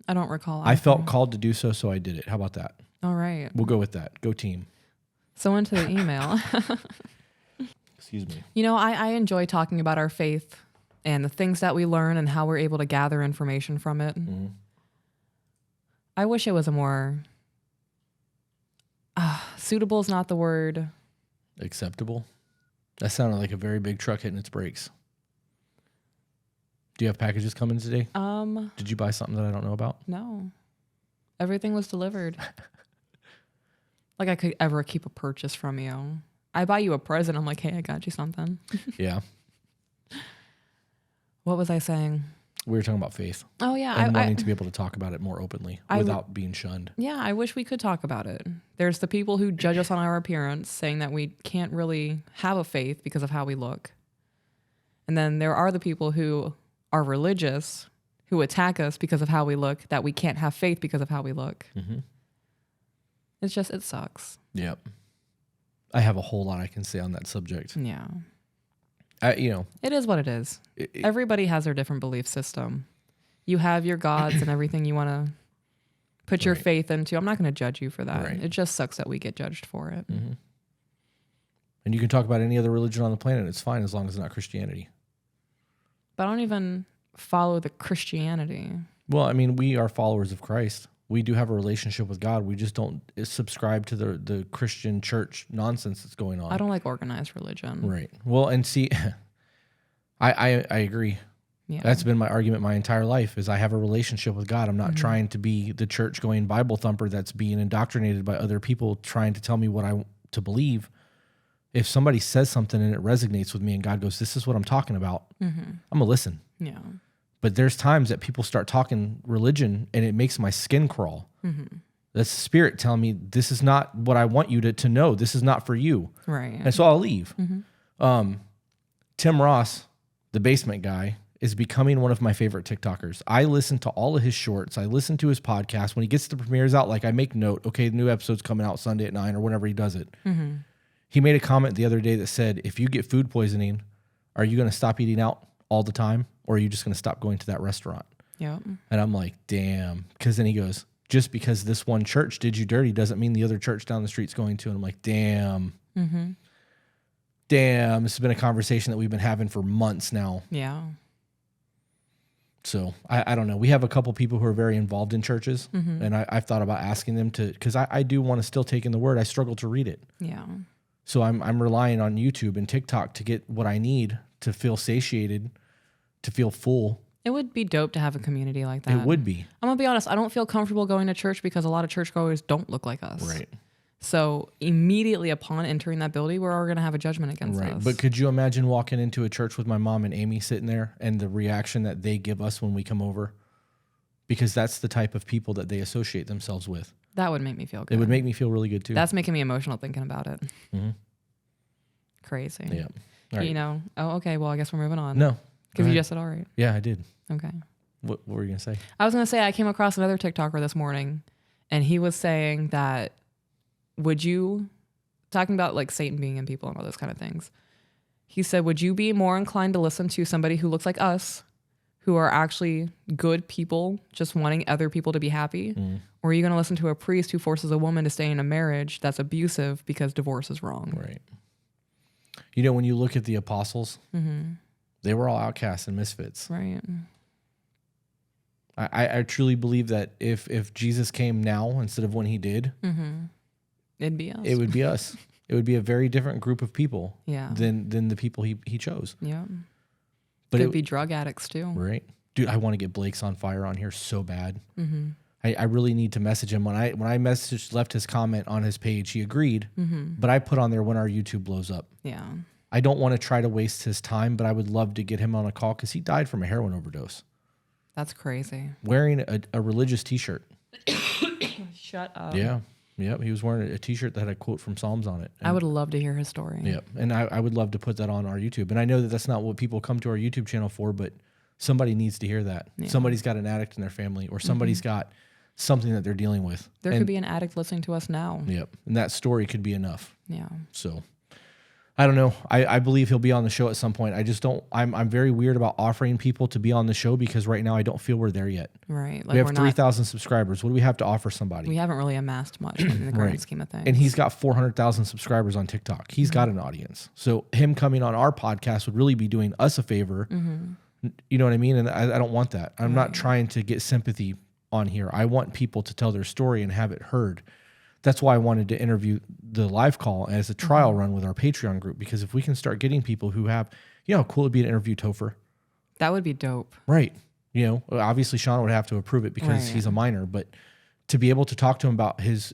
I don't recall. I felt called to do so, so I did it. How about that? All right. We'll go with that. Go team. So into the email. Excuse me. You know, I enjoy talking about our faith and the things that we learn and how we're able to gather information from it. I wish it was a more suitable is not the word. Acceptable? That sounded like a very big truck hitting its brakes. Do you have packages coming today? Did you buy something that I don't know about? No. Everything was delivered. Like I could ever keep a purchase from you. I buy you a present. I'm like, hey, I got you something. Yeah. What was I saying? We were talking about faith. Oh, yeah. And wanting to be able to talk about it more openly without being shunned. Yeah, I wish we could talk about it. There's the people who judge us on our appearance, saying that we can't really have a faith because of how we look. And then there are the people who are religious, who attack us because of how we look, that we can't have faith because of how we look. It's just, it sucks. Yep. I have a whole lot I can say on that subject. Yeah. It is what it is. Everybody has their different belief system. You have your gods and everything you want to put your faith into. I'm not going to judge you for that. Right. It just sucks that we get judged for it. And you can talk about any other religion on the planet. It's fine as long as it's not Christianity. But I don't even follow the Christianity. Well, I mean, we are followers of Christ. We do have a relationship with God. We just don't subscribe to the Christian church nonsense that's going on. I don't like organized religion. Right. Well, and see, I agree. Yeah. That's been my argument my entire life is I have a relationship with God. I'm not trying to be the church going Bible thumper that's being indoctrinated by other people trying to tell me what I want to believe. If somebody says something and it resonates with me and God goes, this is what I'm talking about, I'm going to listen. Yeah. But there's times that people start talking religion and it makes my skin crawl. Mm-hmm. That's the spirit telling me this is not what I want you to know. This is not for you. Right. And so I'll leave. Mm-hmm. Tim Ross, the basement guy, is becoming one of my favorite TikTokers. I listen to all of his shorts. I listen to his podcast. When he gets the premieres out, like I make note, okay, the new episode's coming out Sunday at 9 or whenever he does it. Mm-hmm. He made a comment the other day that said, if you get food poisoning, are you going to stop eating out all the time? Or are you just going to stop going to that restaurant? Yeah. And I'm like, damn. Because then he goes, just because this one church did you dirty doesn't mean the other church down the street's going to. And I'm like, damn. Mm-hmm. Damn. This has been a conversation that we've been having for months now. Yeah. So I don't know. We have a couple people who are very involved in churches. Mm-hmm. And I've thought about asking them to, because I do want to still take in the word. I struggle to read it. Yeah. So I'm relying on YouTube and TikTok to get what I need to feel satiated, to feel full. It would be dope to have a community like that. It would be. I'm going to be honest. I don't feel comfortable going to church because a lot of churchgoers don't look like us. Right. So immediately upon entering that building, we're all going to have a judgment against Right. us. But could you imagine walking into a church with my mom and Amy sitting there and the reaction that they give us when we come over? Because that's the type of people that they associate themselves with. That would make me feel good. It would make me feel really good too. That's making me emotional thinking about it. Mm-hmm. Crazy. Yeah. All right. You know, oh, okay. Well, I guess we're moving on. No. Because you just said all right. Yeah, I did. Okay. What were you going to say? I was going to say I came across another TikToker this morning, and he was saying that talking about like Satan being in people and all those kind of things. He said, would you be more inclined to listen to somebody who looks like us, who are actually good people, just wanting other people to be happy? Or are you going to listen to a priest who forces a woman to stay in a marriage that's abusive because divorce is wrong? Right. You know, when you look at the apostles, they were all outcasts and misfits. Right. I truly believe that if Jesus came now instead of when he did, It'd be us. it would be us. It would be a very different group of people Yeah. than the people he chose. Yeah. But Could be drug addicts too. Right. Dude, I want to get Blake's on fire on here so bad. I really need to message him. When I left his comment on his page, he agreed. But I put on there when our YouTube blows up. Yeah. I don't want to try to waste his time, but I would love to get him on a call because he died from a heroin overdose. That's crazy. Wearing a religious T-shirt. Shut up. Yeah. Yep. He was wearing a T-shirt that had a quote from Psalms on it. I would love to hear his story. Yep. And I would love to put that on our YouTube. And I know that that's not what people come to our YouTube channel for, but somebody needs to hear that. Yeah. Somebody's got an addict in their family or somebody's got something that they're dealing with. There could be an addict listening to us now. Yep. And that story could be enough. Yeah. So I don't know. I believe he'll be on the show at some point. I just don't. I'm very weird about offering people to be on the show because right now I don't feel we're there yet. Right. Like we have 3,000 subscribers. What do we have to offer somebody? We haven't really amassed much in the grand Right. scheme of things. And he's got 400,000 subscribers on TikTok. He's got an audience. So him coming on our podcast would really be doing us a favor. You know what I mean? And I don't want that. I'm not trying to get sympathy on here. I want people to tell their story and have it heard. That's why I wanted to interview the live call as a trial run with our Patreon group, because if we can start getting people who have, you know, how cool it'd be to interview Topher. That would be dope. Right. You know, obviously Sean would have to approve it because he's a minor, but to be able to talk to him about his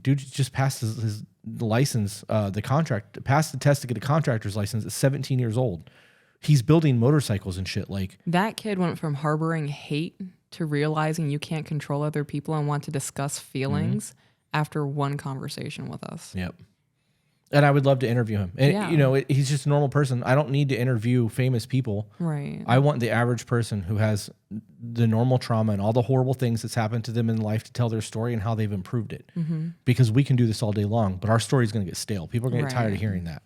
dude just passed his license, the contract, passed the test to get a contractor's license at 17 years old. He's building motorcycles and shit. Like That kid went from harboring hate to realizing you can't control other people and want to discuss feelings after one conversation with us. Yep. And I would love to interview him. And, Yeah. you know, he's just a normal person. I don't need to interview famous people. Right. I want the average person who has the normal trauma and all the horrible things that's happened to them in life to tell their story and how they've improved it. Because we can do this all day long, but our story's going to get stale. People are going to get tired of Right. hearing that.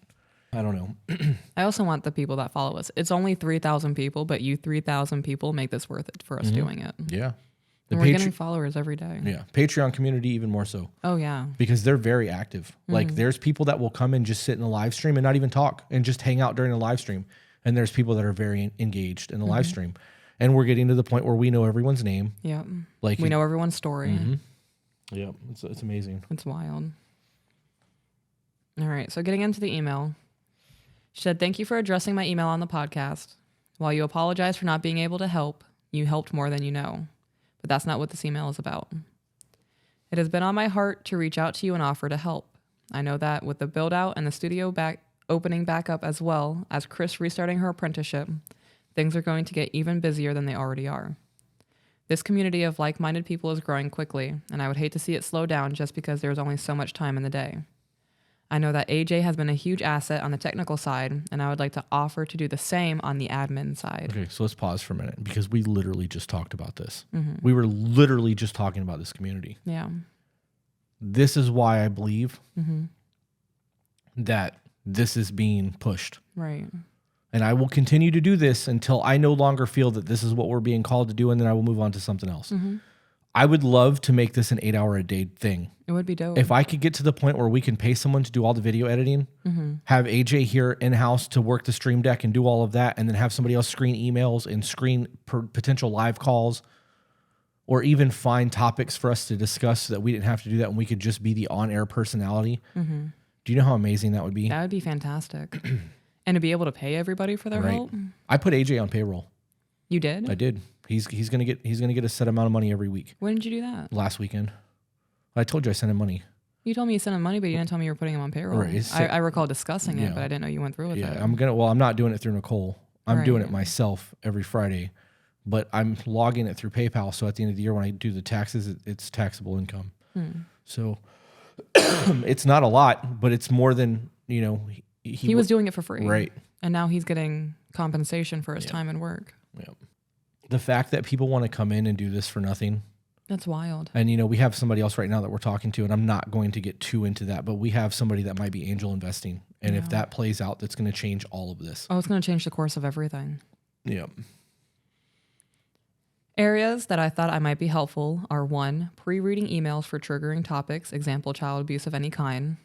I don't know. I also want the people that follow us. It's only 3,000 people, but you 3,000 people make this worth it for us doing it. Yeah. The And we're getting followers every day. Yeah. Patreon community even more so. Oh, yeah. Because they're very active. Like there's people that will come and just sit in the live stream and not even talk and just hang out during the live stream. And there's people that are very engaged in the live stream. And we're getting to the point where we know everyone's name. Yeah. Like We know everyone's story. Yeah, it's amazing. It's wild. All right. So getting into the email. She said, thank you for addressing my email on the podcast. While you apologize for not being able to help, you helped more than you know. But that's not what this email is about. It has been on my heart to reach out to you and offer to help. I know that with the build out and the studio opening back up, as well as Chris restarting her apprenticeship, things are going to get even busier than they already are. This community of like-minded people is growing quickly, and I would hate to see it slow down just because there's only so much time in the day. I know that AJ has been a huge asset on the technical side, and I would like to offer to do the same on the admin side. Okay, so let's pause for a minute because we literally just talked about this. We were literally just talking about this community. Yeah. This is why I believe that this is being pushed. Right. And I will continue to do this until I no longer feel that this is what we're being called to do, and then I will move on to something else. I would love to make this an 8-hour-a-day thing. It would be dope. If I could get to the point where we can pay someone to do all the video editing, have AJ here in-house to work the stream deck and do all of that, and then have somebody else screen emails and screen potential live calls, or even find topics for us to discuss so that we didn't have to do that and we could just be the on-air personality. Do you know how amazing that would be? That would be fantastic. And to be able to pay everybody for their help. I put AJ on payroll. You did? I did. He's gonna get a set amount of money every week. When did you do that? Last weekend. I told you I sent him money. You told me you sent him money, but you didn't tell me you were putting him on payroll. Right, I recall discussing it, but I didn't know you went through with it. I'm not doing it through Nicole. I'm doing it myself every Friday, but I'm logging it through PayPal. So at the end of the year, when I do the taxes, it's taxable income. So it's not a lot, but it's more than, he was doing it for free. Right. And now he's getting compensation for his time and work. Yeah. The fact that people want to come in and do this for nothing. That's wild. And, we have somebody else right now that we're talking to, and I'm not going to get too into that, but we have somebody that might be angel investing. And if that plays out, that's going to change all of this. Oh, it's going to change the course of everything. Yeah. Areas that I thought I might be helpful are 1, pre-reading emails for triggering topics, example, child abuse of any kind.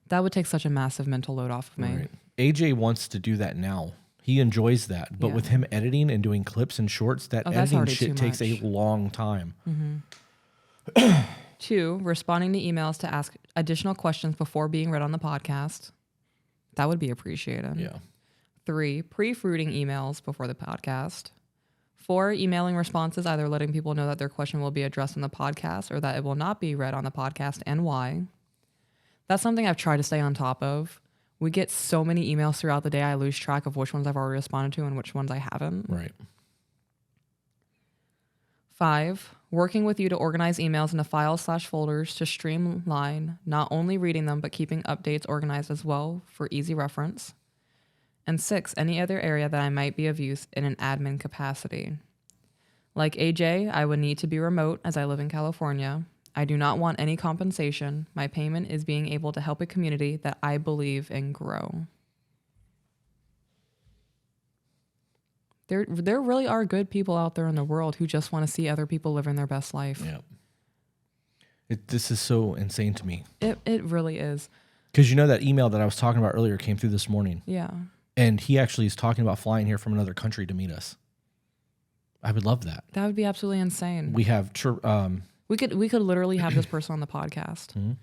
That would take such a massive mental load off of me. Right. AJ wants to do that now. He enjoys that. But with him editing and doing clips and shorts, that editing shit takes a long time. 2, responding to emails to ask additional questions before being read on the podcast. That would be appreciated. Yeah. 3, proofreading emails before the podcast. 4, emailing responses, either letting people know that their question will be addressed on the podcast or that it will not be read on the podcast and why. That's something I've tried to stay on top of. We get so many emails throughout the day, I lose track of which ones I've already responded to and which ones I haven't. Right. 5, working with you to organize emails into files/folders to streamline not only reading them, but keeping updates organized as well for easy reference. And 6, any other area that I might be of use in an admin capacity. Like AJ, I would need to be remote as I live in California. I do not want any compensation. My payment is being able to help a community that I believe in grow. There really are good people out there in the world who just want to see other people living their best life. Yeah. This is so insane to me. It really is. Because that email that I was talking about earlier came through this morning. Yeah. And he actually is talking about flying here from another country to meet us. I would love that. That would be absolutely insane. We have... We could literally have this person on the podcast.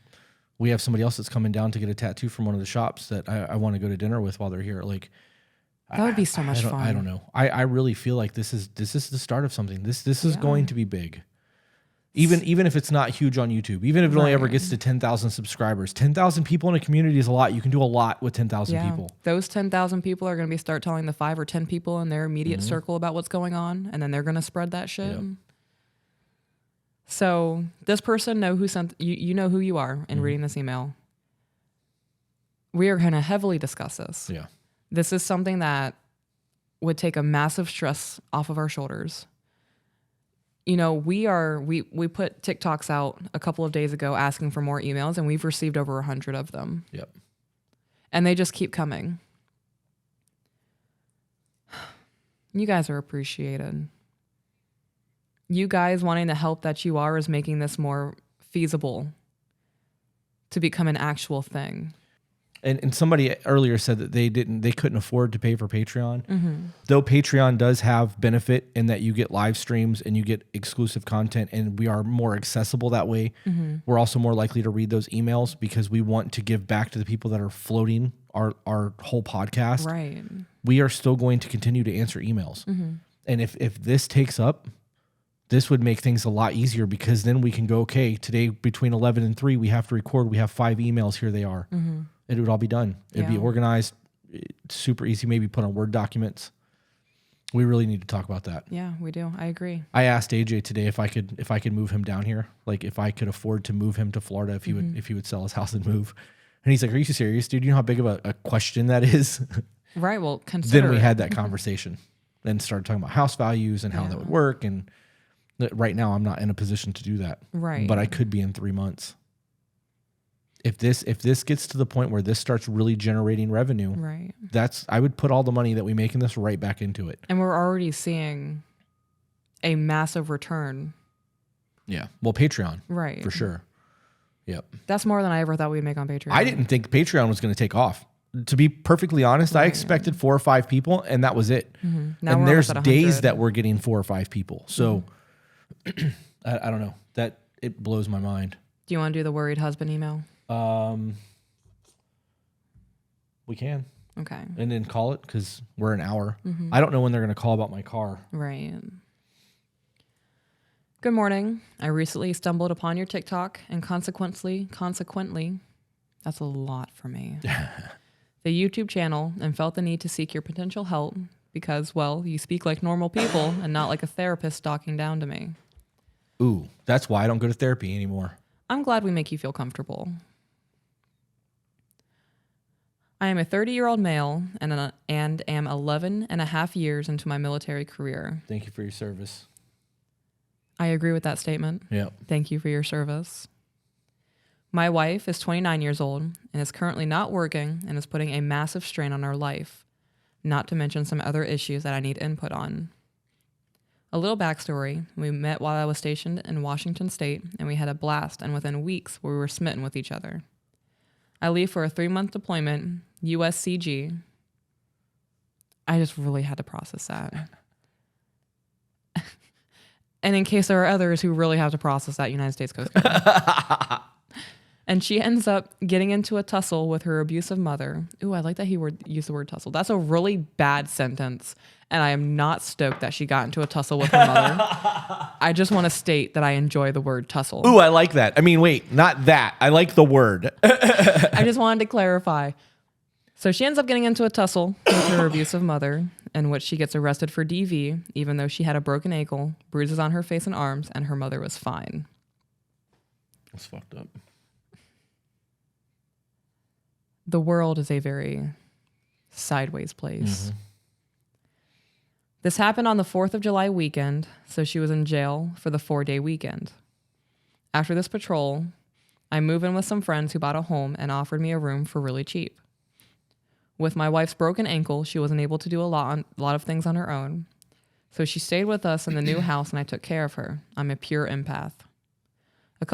We have somebody else that's coming down to get a tattoo from one of the shops that I want to go to dinner with while they're here. Like, that would be so much fun. I don't know. I really feel like this is the start of something. This is going to be big. Even if it's not huge on YouTube, even if it only ever gets to 10,000 subscribers, 10,000 people in a community is a lot. You can do a lot with 10,000 people. Those 10,000 people are going to start telling the 5 or 10 people in their immediate circle about what's going on, and then they're going to spread that shit. Yep. So this person know who sent you know who you are in reading this email. We are going to heavily discuss this. Yeah. This is something that would take a massive stress off of our shoulders. We put TikToks out a couple of days ago asking for more emails, and we've received over 100 of them. Yep. And they just keep coming. You guys are appreciated. You guys wanting the help that you are is making this more feasible to become an actual thing. And somebody earlier said that they couldn't afford to pay for Patreon. Though Patreon does have benefit in that you get live streams and you get exclusive content, and we are more accessible that way. We're also more likely to read those emails because we want to give back to the people that are floating our whole podcast. Right. We are still going to continue to answer emails. And if this takes up, this would make things a lot easier because then we can go, okay, today between 11 and 3, we have to record. We have 5 emails. Here they are. It would all be done. It'd be organized, super easy, maybe put on Word documents. We really need to talk about that. Yeah, we do. I agree. I asked AJ today if I could move him down here, like if I could afford to move him to Florida, if he would sell his house and move. And he's like, "Are you serious, dude? You know how big of a question that is?" Right. Well, consider. Then we had that conversation and started talking about house values and how that would work. And right now, I'm not in a position to do that. Right. But I could be in 3 months. If this gets to the point where this starts really generating revenue, right, I would put all the money that we make in this right back into it. And we're already seeing a massive return. Yeah. Well, Patreon. Right. For sure. Yep. That's more than I ever thought we'd make on Patreon. I didn't think Patreon was going to take off. To be perfectly honest, I expected 4 or 5 people, and that was it. Now And we're there's almost at days 100. that we're getting 4 or 5 people. So I don't know. That it blows my mind. Do you want to do the worried husband email? We can. Okay. And then call it because we're an hour. I don't know when they're going to call about my car. Right. Good morning. I recently stumbled upon your TikTok and consequently, that's a lot for me, the YouTube channel, and felt the need to seek your potential help because, well, you speak like normal people and not like a therapist talking down to me. Ooh, that's why I don't go to therapy anymore. I'm glad we make you feel comfortable. I am a 30-year-old male and am 11 and a half years into my military career. Thank you for your service. I agree with that statement. Yeah. Thank you for your service. My wife is 29 years old and is currently not working and is putting a massive strain on our life, not to mention some other issues that I need input on. A little backstory, we met while I was stationed in Washington State and we had a blast, and within weeks we were smitten with each other. I leave for a 3-month deployment, USCG. I just really had to process that. And in case there are others who really have to process that, United States Coast Guard. And she ends up getting into a tussle with her abusive mother. Ooh, I like that he used the word tussle. That's a really bad sentence. And I am not stoked that she got into a tussle with her mother. I just want to state that I enjoy the word tussle. Ooh, I like that. I mean, wait, not that. I like the word. I just wanted to clarify. So she ends up getting into a tussle with her abusive mother, in which she gets arrested for DV, even though she had a broken ankle, bruises on her face and arms, and her mother was fine. That's fucked up. The world is a very sideways place. This happened on the 4th of July weekend, so she was in jail for the 4-day weekend. After this patrol, I moved in with some friends who bought a home and offered me a room for really cheap. With my wife's broken ankle, she wasn't able to do a lot of things on her own. So she stayed with us in the new house and I took care of her. I'm a pure empath. A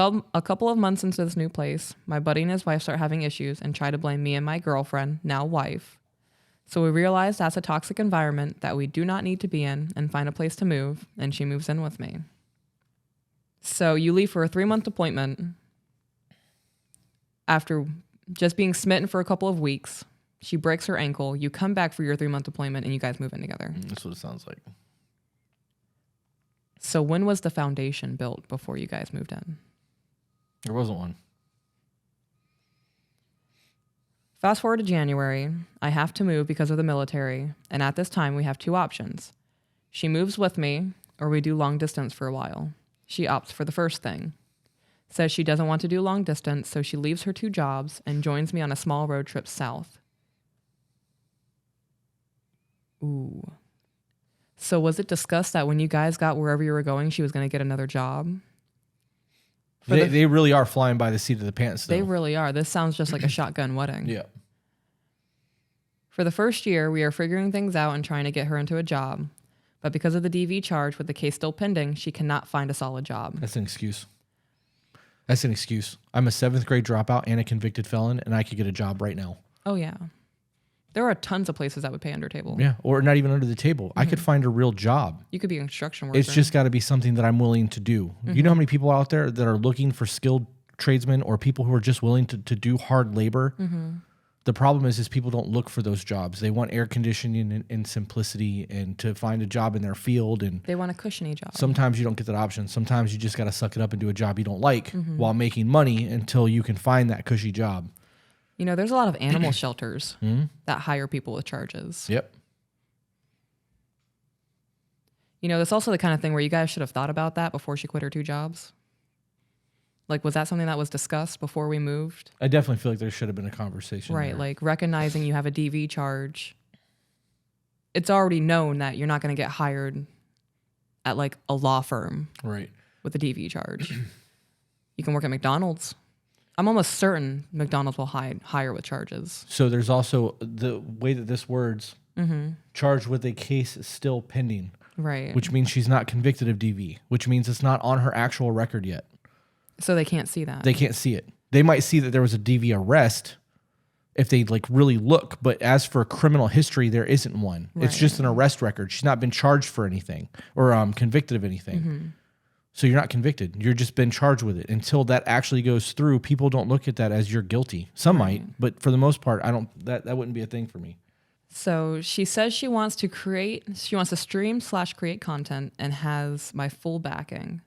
couple of months into this new place, my buddy and his wife start having issues and try to blame me and my girlfriend, now wife. So we realized that's a toxic environment that we do not need to be in and find a place to move, and she moves in with me. So you leave for a 3-month appointment after just being smitten for a couple of weeks. She breaks her ankle. You come back for your 3-month appointment and you guys move in together. That's what it sounds like. So when was the foundation built before you guys moved in? There wasn't one. Fast forward to January. I have to move because of the military. And at this time, we have 2 options. She moves with me or we do long distance for a while. She opts for the first thing. Says she doesn't want to do long distance, so she leaves her 2 jobs and joins me on a small road trip south. Ooh. So was it discussed that when you guys got wherever you were going, she was going to get another job? They really are flying by the seat of the pants, though. They really are. This sounds just like a shotgun wedding. Yeah. For the first year, we are figuring things out and trying to get her into a job. But because of the DV charge with the case still pending, she cannot find a solid job. That's an excuse. That's an excuse. I'm a 7th grade dropout and a convicted felon, and I could get a job right now. Oh, yeah. There are tons of places that would pay under table. Yeah, or not even under the table. I could find a real job. You could be a construction worker. It's just got to be something that I'm willing to do. You know how many people out there that are looking for skilled tradesmen or people who are just willing to do hard labor? The problem is people don't look for those jobs. They want air conditioning and simplicity and to find a job in their field. And they want a cushiony job. Sometimes you don't get that option. Sometimes you just got to suck it up and do a job you don't like while making money until you can find that cushy job. You know, there's a lot of animal shelters that hire people with charges. Yep. You know, that's also the kind of thing where you guys should have thought about that before she quit her 2 jobs. Like, was that something that was discussed before we moved? I definitely feel like there should have been a conversation. Right. There. Like recognizing you have a DV charge. It's already known that you're not going to get hired at like a law firm. Right. With a DV charge. You can work at McDonald's. I'm almost certain McDonald's will hire with charges. So there's also the way that this words charged with a case still pending. Right. Which means she's not convicted of DV, which means it's not on her actual record yet. So they can't see that. They can't see it. They might see that there was a DV arrest if they like really look, but as for criminal history, there isn't one. Right. It's just an arrest record. She's not been charged for anything or convicted of anything. So you're not convicted. You're just been charged with it. Until that actually goes through, people don't look at that as you're guilty. Some might, but for the most part, I don't. That wouldn't be a thing for me. So she says she wants to stream/create content and has my full backing.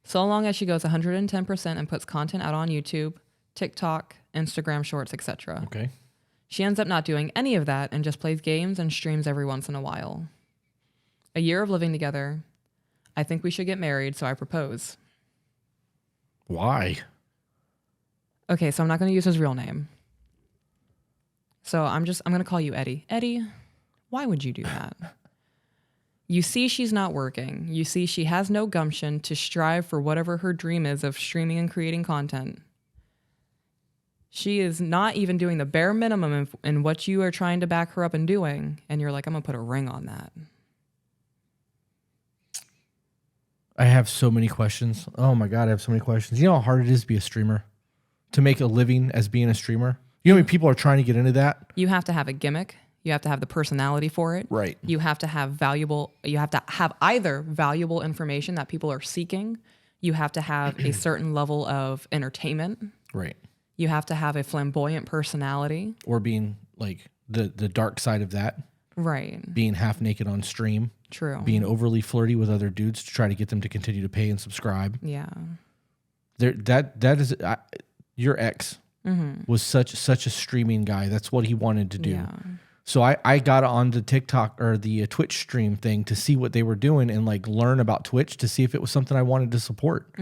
So long as she goes 110% and puts content out on YouTube, TikTok, Instagram Shorts, etc. Okay. She ends up not doing any of that and just plays games and streams every once in a while. A year of living together. I think we should get married, so I propose. Why? Okay, so I'm not going to use his real name. So I'm going to call you Eddie. Eddie, why would you do that? You see she's not working. You see she has no gumption to strive for whatever her dream is of streaming and creating content. She is not even doing the bare minimum in what you are trying to back her up and doing. And you're like, I'm going to put a ring on that. I have so many questions. Oh my God, I have so many questions. You know how hard it is to be a streamer? To make a living as being a streamer? You know how many people are trying to get into that? You have to have a gimmick. You have to have the personality for it. Right. You have to have either valuable information that people are seeking. You have to have a certain level of entertainment. Right. You have to have a flamboyant personality. Or being like the dark side of that. Right. Being half naked on stream. True. Being overly flirty with other dudes to try to get them to continue to pay and subscribe. Yeah. That is your ex was such a streaming guy. That's what he wanted to do. Yeah. So I got on the TikTok or the Twitch stream thing to see what they were doing and like learn about Twitch to see if it was something I wanted to support.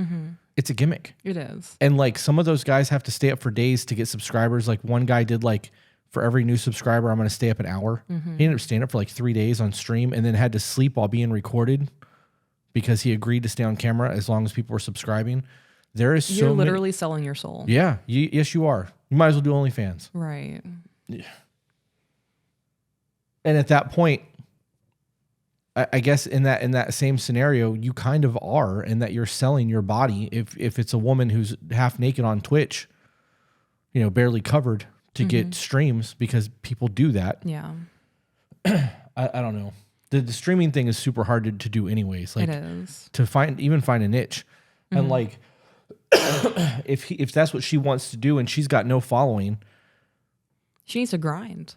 It's a gimmick. It is. And like some of those guys have to stay up for days to get subscribers. Like one guy did like, for every new subscriber, I'm going to stay up an hour. He ended up staying up for like 3 days on stream and then had to sleep while being recorded because he agreed to stay on camera as long as people were subscribing. You're literally selling your soul. Yeah. Yes, you are. You might as well do OnlyFans. Right. Yeah. And at that point, I guess in that same scenario, you kind of are, in that you're selling your body. If it's a woman who's half naked on Twitch, you know, barely covered to get streams, because people do that. Yeah. I don't know. The streaming thing is super hard to do anyways. Like, it is. To find a niche. And like, if that's what she wants to do and she's got no following, she needs to grind.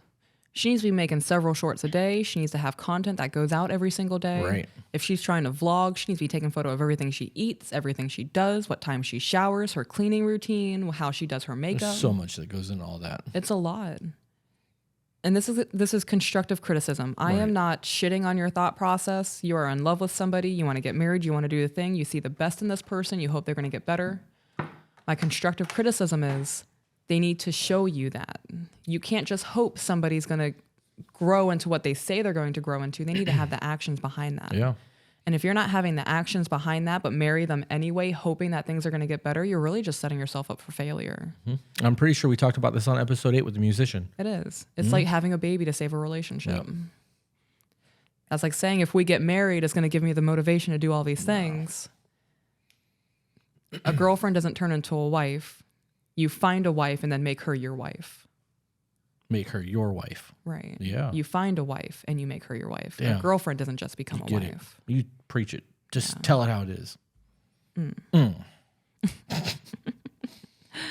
She needs to be making several shorts a day. She needs to have content that goes out every single day. Right. If she's trying to vlog, she needs to be taking photo of everything she eats, everything she does, what time she showers, her cleaning routine, how she does her makeup. There's so much that goes into all that. It's a lot. And this is constructive criticism. I am not shitting on your thought process. You are in love with somebody. You want to get married. You want to do the thing. You see the best in this person. You hope they're going to get better. My constructive criticism is they need to show you that. You can't just hope somebody's going to grow into what they say they're going to grow into. They need to have the actions behind that. Yeah. And if you're not having the actions behind that, but marry them anyway, hoping that things are going to get better, you're really just setting yourself up for failure. I'm pretty sure we talked about this on episode 8 with the musician. It is. It's like having a baby to save a relationship. Yep. That's like saying if we get married, it's going to give me the motivation to do all these things. A girlfriend doesn't turn into a wife. You find a wife and then make her your wife. Make her your wife. Right. Yeah. You find a wife and you make her your wife. Yeah. A girlfriend doesn't just become a wife. You preach it. Just tell it how it is.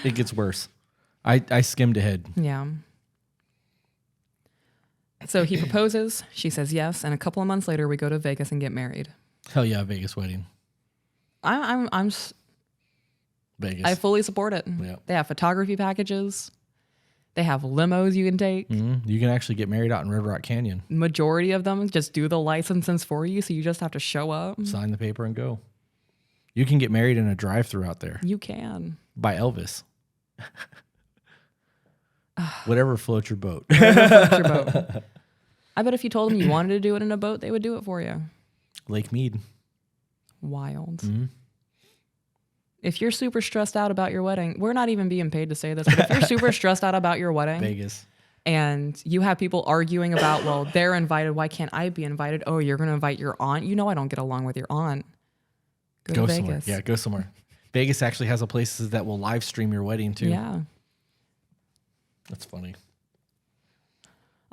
It gets worse. I skimmed ahead. Yeah. So he proposes. She says yes. And a couple of months later, we go to Vegas and get married. Hell yeah, Vegas wedding. Vegas. I fully support it. Yeah. They have photography packages. They have limos you can take. You can actually get married out in Red Rock Canyon. Majority of them just do the licenses for you, so you just have to show up. Sign the paper and go. You can get married in a drive-thru out there. You can. By Elvis. Whatever floats your boat. Whatever floats your boat. I bet if you told them you wanted to do it in a boat, they would do it for you. Lake Mead. Wild. If you're super stressed out about your wedding, we're not even being paid to say this, but if you're super stressed out about your wedding, Vegas. And you have people arguing about, well, they're invited, why can't I be invited? Oh, you're going to invite your aunt? You know I don't get along with your aunt. Go to somewhere. Vegas. Yeah, go somewhere. Vegas actually has a places that will live stream your wedding too. Yeah. That's funny.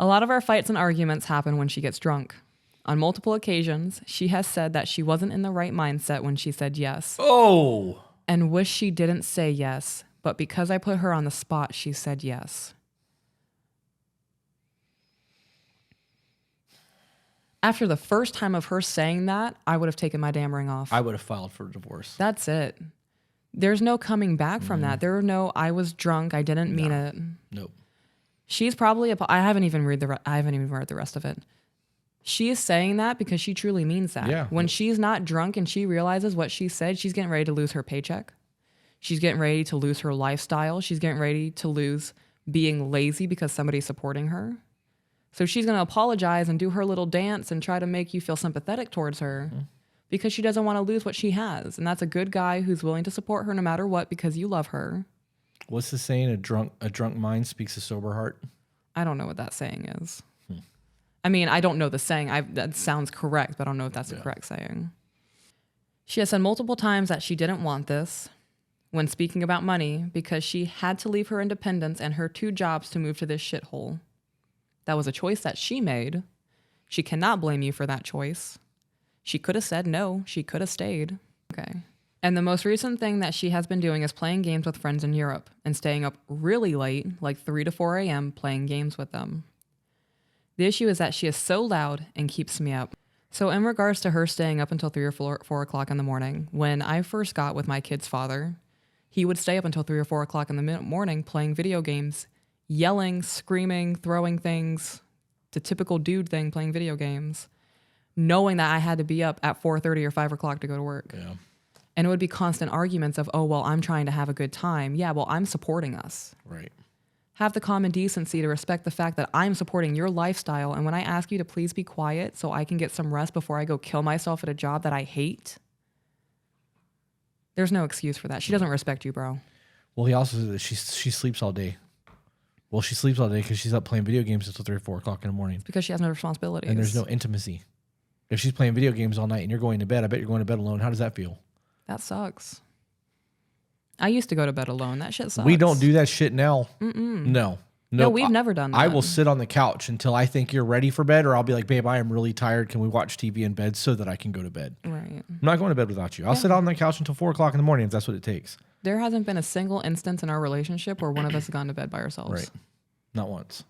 A lot of our fights and arguments happen when she gets drunk. On multiple occasions, she has said that she wasn't in the right mindset when she said yes. Oh! And wish she didn't say yes, but because I put her on the spot, she said yes. After the first time of her saying that, I would have taken my damn ring off. I would have filed for divorce. That's it. There's no coming back from that. There are no, I was drunk, I didn't mean it. Nope. She's probably, I haven't even read the rest of it. She is saying that because she truly means that. Yeah. When she's not drunk and she realizes what she said, she's getting ready to lose her paycheck. She's getting ready to lose her lifestyle. She's getting ready to lose being lazy because somebody's supporting her. So she's going to apologize and do her little dance and try to make you feel sympathetic towards her because she doesn't want to lose what she has. And that's a good guy who's willing to support her no matter what because you love her. What's the saying? A drunk mind speaks a sober heart. I don't know what that saying is. I mean, I don't know the saying. That sounds correct, but I don't know if that's the correct saying. She has said multiple times that she didn't want this when speaking about money because she had to leave her independence and her 2 jobs to move to this shithole. That was a choice that she made. She cannot blame you for that choice. She could have said no. She could have stayed. Okay. And the most recent thing that she has been doing is playing games with friends in Europe and staying up really late, like 3 to 4 a.m., playing games with them. The issue is that she is so loud and keeps me up. So in regards to her staying up until 3 or 4 o'clock in the morning, when I first got with my kid's father, he would stay up until 3 or 4 o'clock in the morning playing video games, yelling, screaming, throwing things, the typical dude thing, playing video games, knowing that I had to be up at 4:30 or 5 o'clock to go to work. Yeah. And it would be constant arguments of, oh, well, I'm trying to have a good time. Yeah, well, I'm supporting us. Right. Have the common decency to respect the fact that I'm supporting your lifestyle. And when I ask you to please be quiet so I can get some rest before I go kill myself at a job that I hate, there's no excuse for that. She doesn't respect you, bro. Well, he also said that she sleeps all day. Well, she sleeps all day because she's up playing video games until 3 or 4 o'clock in the morning. It's because she has no responsibilities. And there's no intimacy. If she's playing video games all night and you're going to bed, I bet you're going to bed alone. How does that feel? That sucks. I used to go to bed alone. That shit sucks. We don't do that shit now. No. No, we've never done that. I will sit on the couch until I think you're ready for bed, or I'll be like, babe, I am really tired. Can we watch TV in bed so that I can go to bed? Right. I'm not going to bed without you. I'll sit on the couch until 4 o'clock in the morning if that's what it takes. There hasn't been a single instance in our relationship where one of us has gone to bed by ourselves. Right. Not once.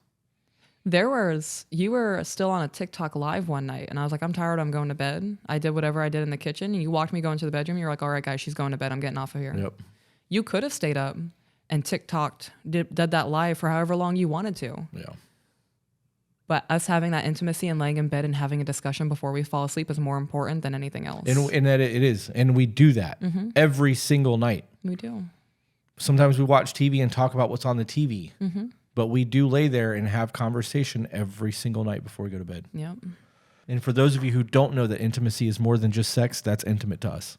You were still on a TikTok live one night, and I was like, I'm tired, I'm going to bed. I did whatever I did in the kitchen, and you walked me going to the bedroom. You're like, all right, guys, she's going to bed. I'm getting off of here. Yep. You could have stayed up and TikToked, did that live for however long you wanted to. Yeah. But us having that intimacy and laying in bed and having a discussion before we fall asleep is more important than anything else. And that it is. And we do that every single night. We do. Sometimes we watch TV and talk about what's on the TV. But we do lay there and have conversation every single night before we go to bed. Yep. And for those of you who don't know that intimacy is more than just sex, that's intimate to us.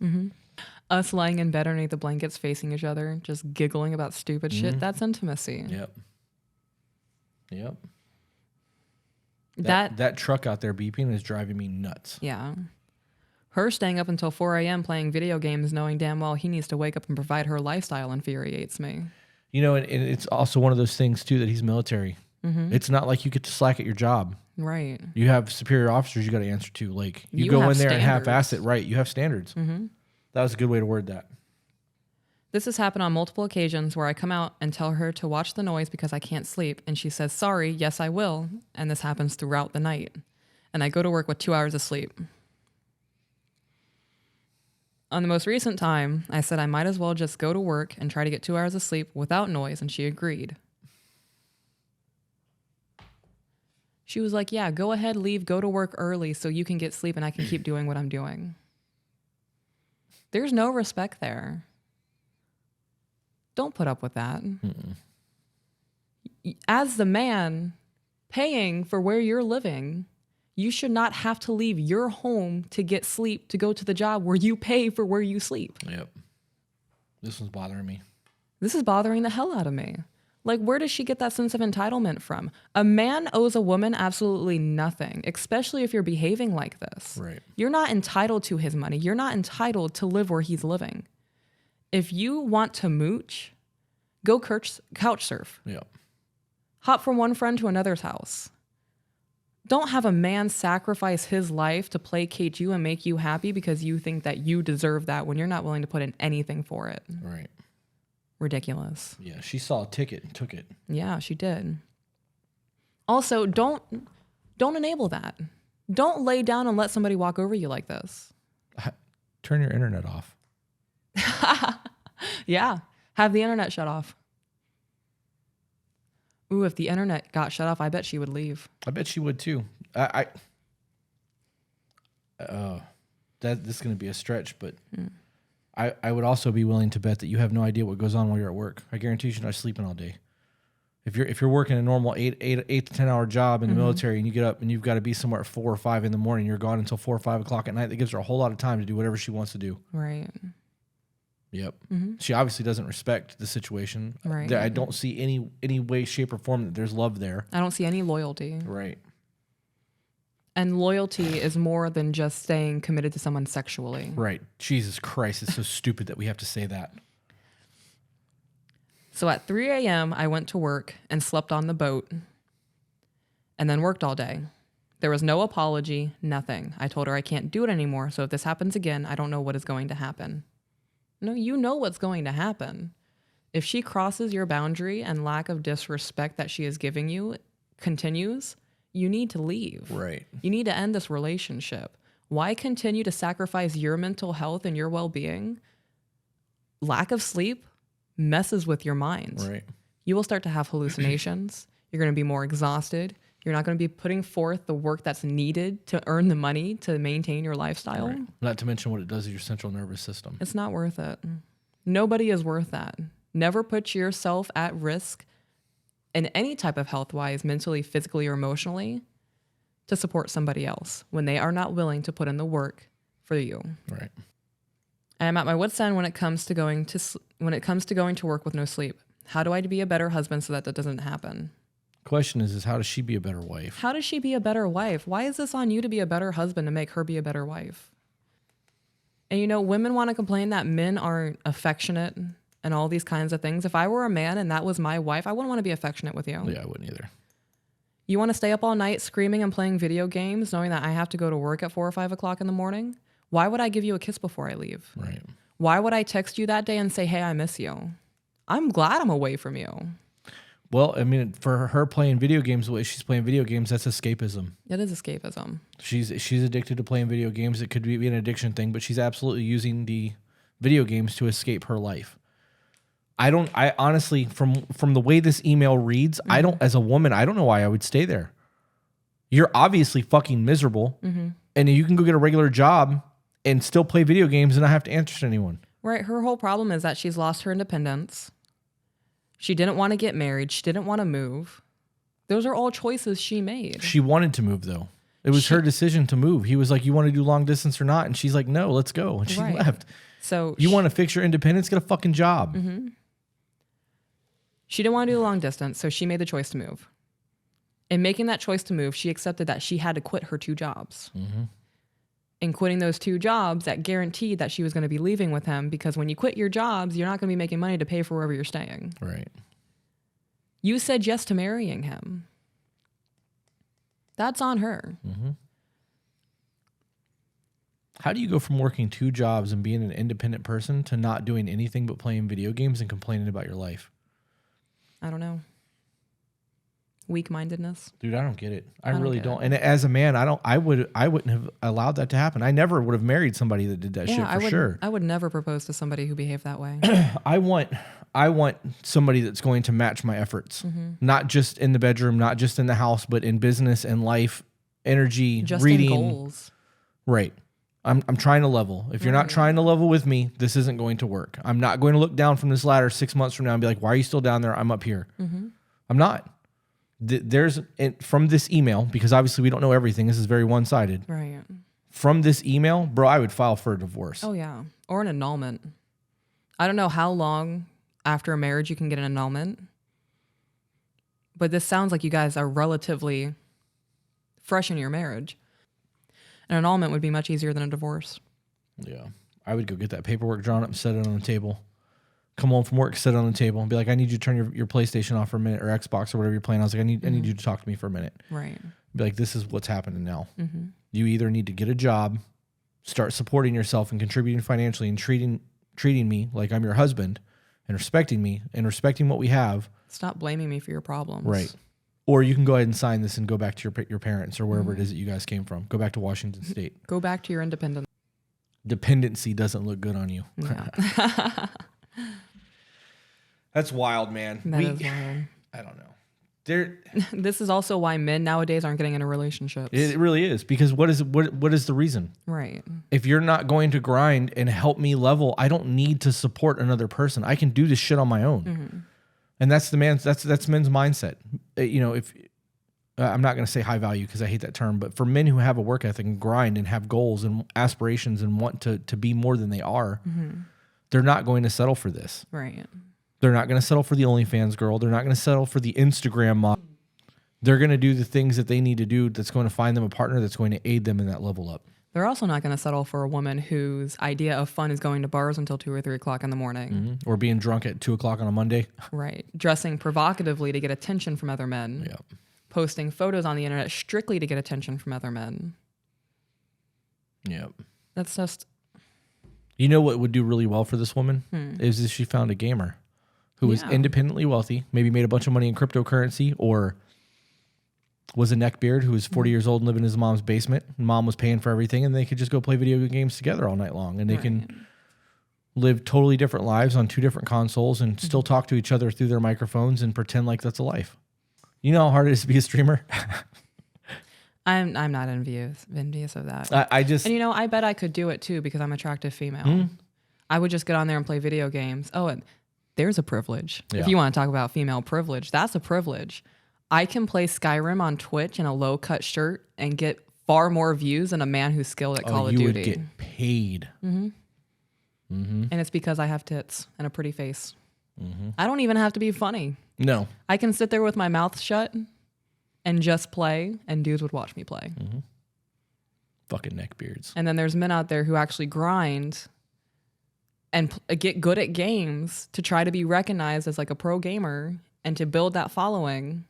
Us lying in bed underneath the blankets facing each other, just giggling about stupid shit, that's intimacy. Yep. Yep. That That truck out there beeping is driving me nuts. Yeah. Her staying up until 4 a.m. playing video games knowing damn well he needs to wake up and provide her lifestyle infuriates me. You know, and it's also one of those things, too, that he's military. It's not like you get to slack at your job. Right. You have superior officers you got to answer to. Like, you You go have in there and standards. half-ass it. Right. You have standards. That was a good way to word that. This has happened on multiple occasions where I come out and tell her to watch the noise because I can't sleep. And she says, sorry, yes, I will. And this happens throughout the night. And I go to work with 2 hours of sleep. On the most recent time, I said I might as well just go to work and try to get 2 hours of sleep without noise. And she agreed. She was like, yeah, go ahead, leave, go to work early so you can get sleep and I can keep doing what I'm doing. There's no respect there. Don't put up with that. Mm-mm. As the man paying for where you're living, you should not have to leave your home to get sleep to go to the job where you pay for where you sleep. Yep. This one's bothering me. This is bothering the hell out of me. Like, where does she get that sense of entitlement from? A man owes a woman absolutely nothing, especially if you're behaving like this. Right. You're not entitled to his money. You're not entitled to live where he's living. If you want to mooch, go couch surf. Yep. Hop from one friend to another's house. Don't have a man sacrifice his life to placate you and make you happy because you think that you deserve that when you're not willing to put in anything for it. Right. Ridiculous. Yeah, she saw a ticket and took it. Yeah, she did. Also, don't enable that. Don't lay down and let somebody walk over you like this. Turn your internet off. Yeah, have the internet shut off. Ooh, if the internet got shut off, I bet she would leave. I bet she would too. This is going to be a stretch, but I would also be willing to bet that you have no idea what goes on while you're at work. I guarantee you're not sleeping all day. If you're working a normal 8 to 10 hour job in the military and you get up and you've got to be somewhere at 4 or 5 in the morning, you're gone until 4 or 5 o'clock at night. That gives her a whole lot of time to do whatever she wants to do. Right. Yep. Mm-hmm. She obviously doesn't respect the situation. Right. I don't see any way, shape, or form that there's love there. I don't see any loyalty. Right. And loyalty is more than just staying committed to someone sexually. Right. Jesus Christ, it's so stupid that we have to say that. So at 3 a.m., I went to work and slept on the boat and then worked all day. There was no apology, nothing. I told her I can't do it anymore, so if this happens again, I don't know what is going to happen. No, you know what's going to happen. If she crosses your boundary and lack of disrespect that she is giving you continues, you need to leave. Right. You need to end this relationship. Why continue to sacrifice your mental health and your well-being? Lack of sleep messes with your mind. Right. You will start to have hallucinations. You're going to be more exhausted. You're not going to be putting forth the work that's needed to earn the money to maintain your lifestyle. Right. Not to mention what it does to your central nervous system. It's not worth it. Nobody is worth that. Never put yourself at risk in any type of health-wise, mentally, physically, or emotionally to support somebody else when they are not willing to put in the work for you. Right. I am at my wit's end when it comes to going to work with no sleep. How do I be a better husband so that doesn't happen? Question is how does she be a better wife? How does she be a better wife? Why is this on you to be a better husband to make her be a better wife? And women want to complain that men aren't affectionate and all these kinds of things. If I were a man and that was my wife, I wouldn't want to be affectionate with you. Yeah, I wouldn't either. You want to stay up all night screaming and playing video games knowing that I have to go to work at 4 or 5 o'clock in the morning? Why would I give you a kiss before I leave? Right. Why would I text you that day and say, hey, I miss you? I'm glad I'm away from you. Well, I mean, for her playing video games the way she's playing video games, that's escapism. It is escapism. She's addicted to playing video games. It could be an addiction thing, but she's absolutely using the video games to escape her life. I honestly, from the way this email reads, as a woman, I don't know why I would stay there. You're obviously fucking miserable, and you can go get a regular job and still play video games and not have to answer to anyone. Right. Her whole problem is that she's lost her independence. She didn't want to get married. She didn't want to move. Those are all choices she made. She wanted to move, though. It was her decision to move. He was like, you want to do long distance or not? And she's like, no, let's go. And she left. So you want to fix your independence? Get a fucking job. Mm-hmm. She didn't want to do long distance, so she made the choice to move. In making that choice to move, she accepted that she had to quit her 2 jobs. Mm-hmm. In quitting those 2 jobs, that guaranteed that she was going to be leaving with him because when you quit your jobs, you're not going to be making money to pay for wherever you're staying. Right. You said yes to marrying him. That's on her. Mm-hmm. How do you go from working 2 jobs and being an independent person to not doing anything but playing video games and complaining about your life? I don't know. weak-mindedness. Dude, I don't get it. I don't really get don't. it. And as a man, I wouldn't have allowed that to happen. I never would have married somebody that did that shit for sure. I would never propose to somebody who behaved that way. I want somebody that's going to match my efforts. Not just in the bedroom, not just in the house, but in business and life, energy, Just reading. in goals. Right. I'm trying to level. If you're not trying to level with me, this isn't going to work. I'm not going to look down from this ladder 6 months from now and be like, why are you still down there? I'm up here. I'm not. There's from this email, because obviously we don't know everything. This is very one-sided. Right. From this email, bro, I would file for a divorce. Oh, yeah. Or an annulment. I don't know how long after a marriage you can get an annulment, but this sounds like you guys are relatively fresh in your marriage. An annulment would be much easier than a divorce. Yeah. I would go get that paperwork drawn up and set it on the table. Come home from work, sit it on the table, and be like, I need you to turn your PlayStation off for a minute, or Xbox or whatever you're playing. I was like, I need you to talk to me for a minute. Right. Be like, this is what's happening now. You either need to get a job, start supporting yourself and contributing financially and treating me like I'm your husband and respecting me and respecting what we have. Stop blaming me for your problems. Right. Or you can go ahead and sign this and go back to your parents or wherever it is that you guys came from. Go back to Washington State. Go back to your independence. Dependency doesn't look good on you. Yeah. That's wild, man. That is wild. I don't know. This is also why men nowadays aren't getting into relationships. It really is, because what is the reason? Right. If you're not going to grind and help me level, I don't need to support another person. I can do this shit on my own. And that's men's mindset. You know, if I'm not going to say high value because I hate that term, but for men who have a work ethic and grind and have goals and aspirations and want to be more than they are, they're not going to settle for this. Right. They're not going to settle for the OnlyFans girl. They're not going to settle for the Instagram model. They're going to do the things that they need to do that's going to find them a partner that's going to aid them in that level up. They're also not going to settle for a woman whose idea of fun is going to bars until 2 or 3 o'clock in the morning. Or being drunk at 2 o'clock on a Monday. Right. Dressing provocatively to get attention from other men. Yeah. Posting photos on the internet strictly to get attention from other men. Yep. That's just... You know what would do really well for this woman? Is if she found a gamer who was independently wealthy, maybe made a bunch of money in cryptocurrency, or was a neckbeard who was 40 years old and living in his mom's basement. And mom was paying for everything, and they could just go play video games together all night long. And they can live totally different lives on 2 different consoles and still talk to each other through their microphones and pretend like that's a life. You know how hard it is to be a streamer? I'm not envious of that. And you know, I bet I could do it too because I'm attractive female. I would just get on there and play video games. Oh, and there's a privilege. Yeah. If you want to talk about female privilege, that's a privilege. I can play Skyrim on Twitch in a low-cut shirt and get far more views than a man who's skilled at Call of Duty. You would get paid. And it's because I have tits and a pretty face. I don't even have to be funny. No. I can sit there with my mouth shut and just play, and dudes would watch me play. Fucking neckbeards. And then there's men out there who actually grind and get good at games to try to be recognized as like a pro gamer and to build that following.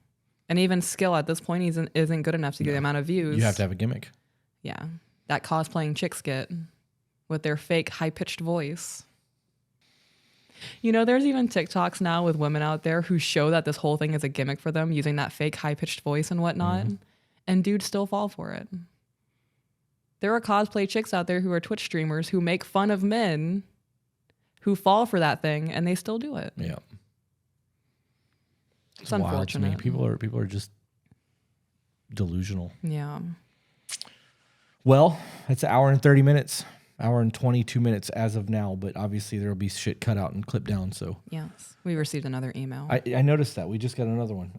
And even skill at this point isn't good enough to get the amount of views. You have to have a gimmick. Yeah. That cosplaying chicks get with their fake high-pitched voice. You know, there's even TikToks now with women out there who show that this whole thing is a gimmick for them, using that fake high-pitched voice and whatnot. And dudes still fall for it. There are cosplay chicks out there who are Twitch streamers who make fun of men who fall for that thing, and they still do it. Yeah. It's unfortunate. People are just delusional. Yeah. Well, it's an hour and 30 minutes. Hour and 22 minutes as of now, but obviously there will be shit cut out and clipped down. So yes, we received another email. I noticed that we just got another one.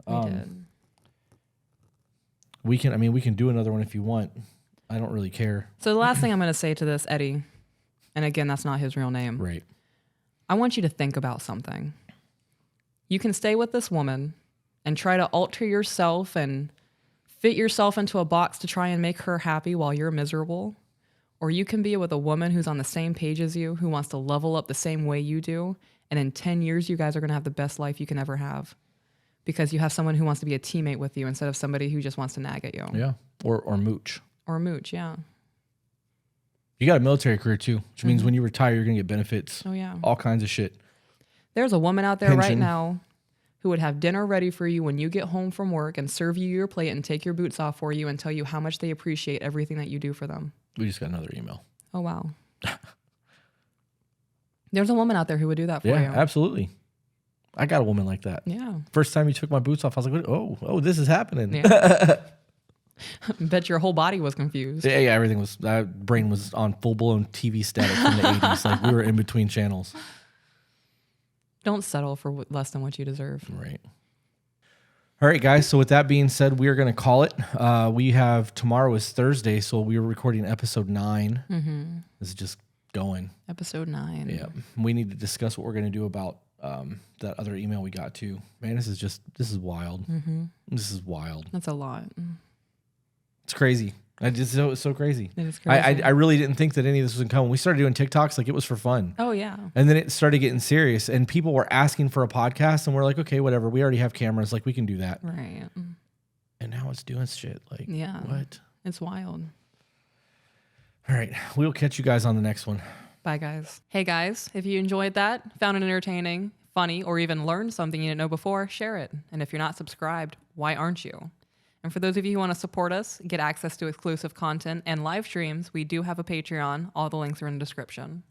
We did. We can do another one if you want. I don't really care. So the last thing I'm going to say to this, Eddie, and again, that's not his real name. Right. I want you to think about something. You can stay with this woman and try to alter yourself and fit yourself into a box to try and make her happy while you're miserable. Or you can be with a woman who's on the same page as you, who wants to level up the same way you do. And in 10 years, you guys are going to have the best life you can ever have. Because you have someone who wants to be a teammate with you instead of somebody who just wants to nag at you. Yeah. Or mooch. Or mooch, yeah. You got a military career too, which means when you retire, you're going to get benefits. Oh, yeah. All kinds of shit. There's a woman out there right now who would have dinner ready for you when you get home from work and serve you your plate and take your boots off for you and tell you how much they appreciate everything that you do for them. We just got another email. Oh, wow. There's a woman out there who would do that for Yeah, you. absolutely. I got a woman like that. Yeah. First time you took my boots off, I was like, oh, this is happening. Yeah. Bet your whole body was confused. Yeah, everything was, brain was on full-blown TV static from the 80s. Like we were in between channels. Don't settle for less than what you deserve. Right. All right, guys. So with that being said, we are going to call it. We have, tomorrow is Thursday, so we are recording episode 9. Mm-hmm. This is just going. Episode 9. Yeah. We need to discuss what we're going to do about that other email we got too. Man, this is wild. Mm-hmm. This is wild. That's a lot. It's crazy. It's so crazy. It is crazy. I really didn't think that any of this was going to come. When we started doing TikToks, like it was for fun. Oh, yeah. And then it started getting serious and people were asking for a podcast and we're like, okay, whatever. We already have cameras. Like we can do that. Right. And now it's doing shit. Like, Yeah. what? It's wild. All right. We'll catch you guys on the next one. Bye, guys. Hey, guys, if you enjoyed that, found it entertaining, funny, or even learned something you didn't know before, share it. And if you're not subscribed, why aren't you? And for those of you who want to support us, get access to exclusive content and live streams, we do have a Patreon. All the links are in the description.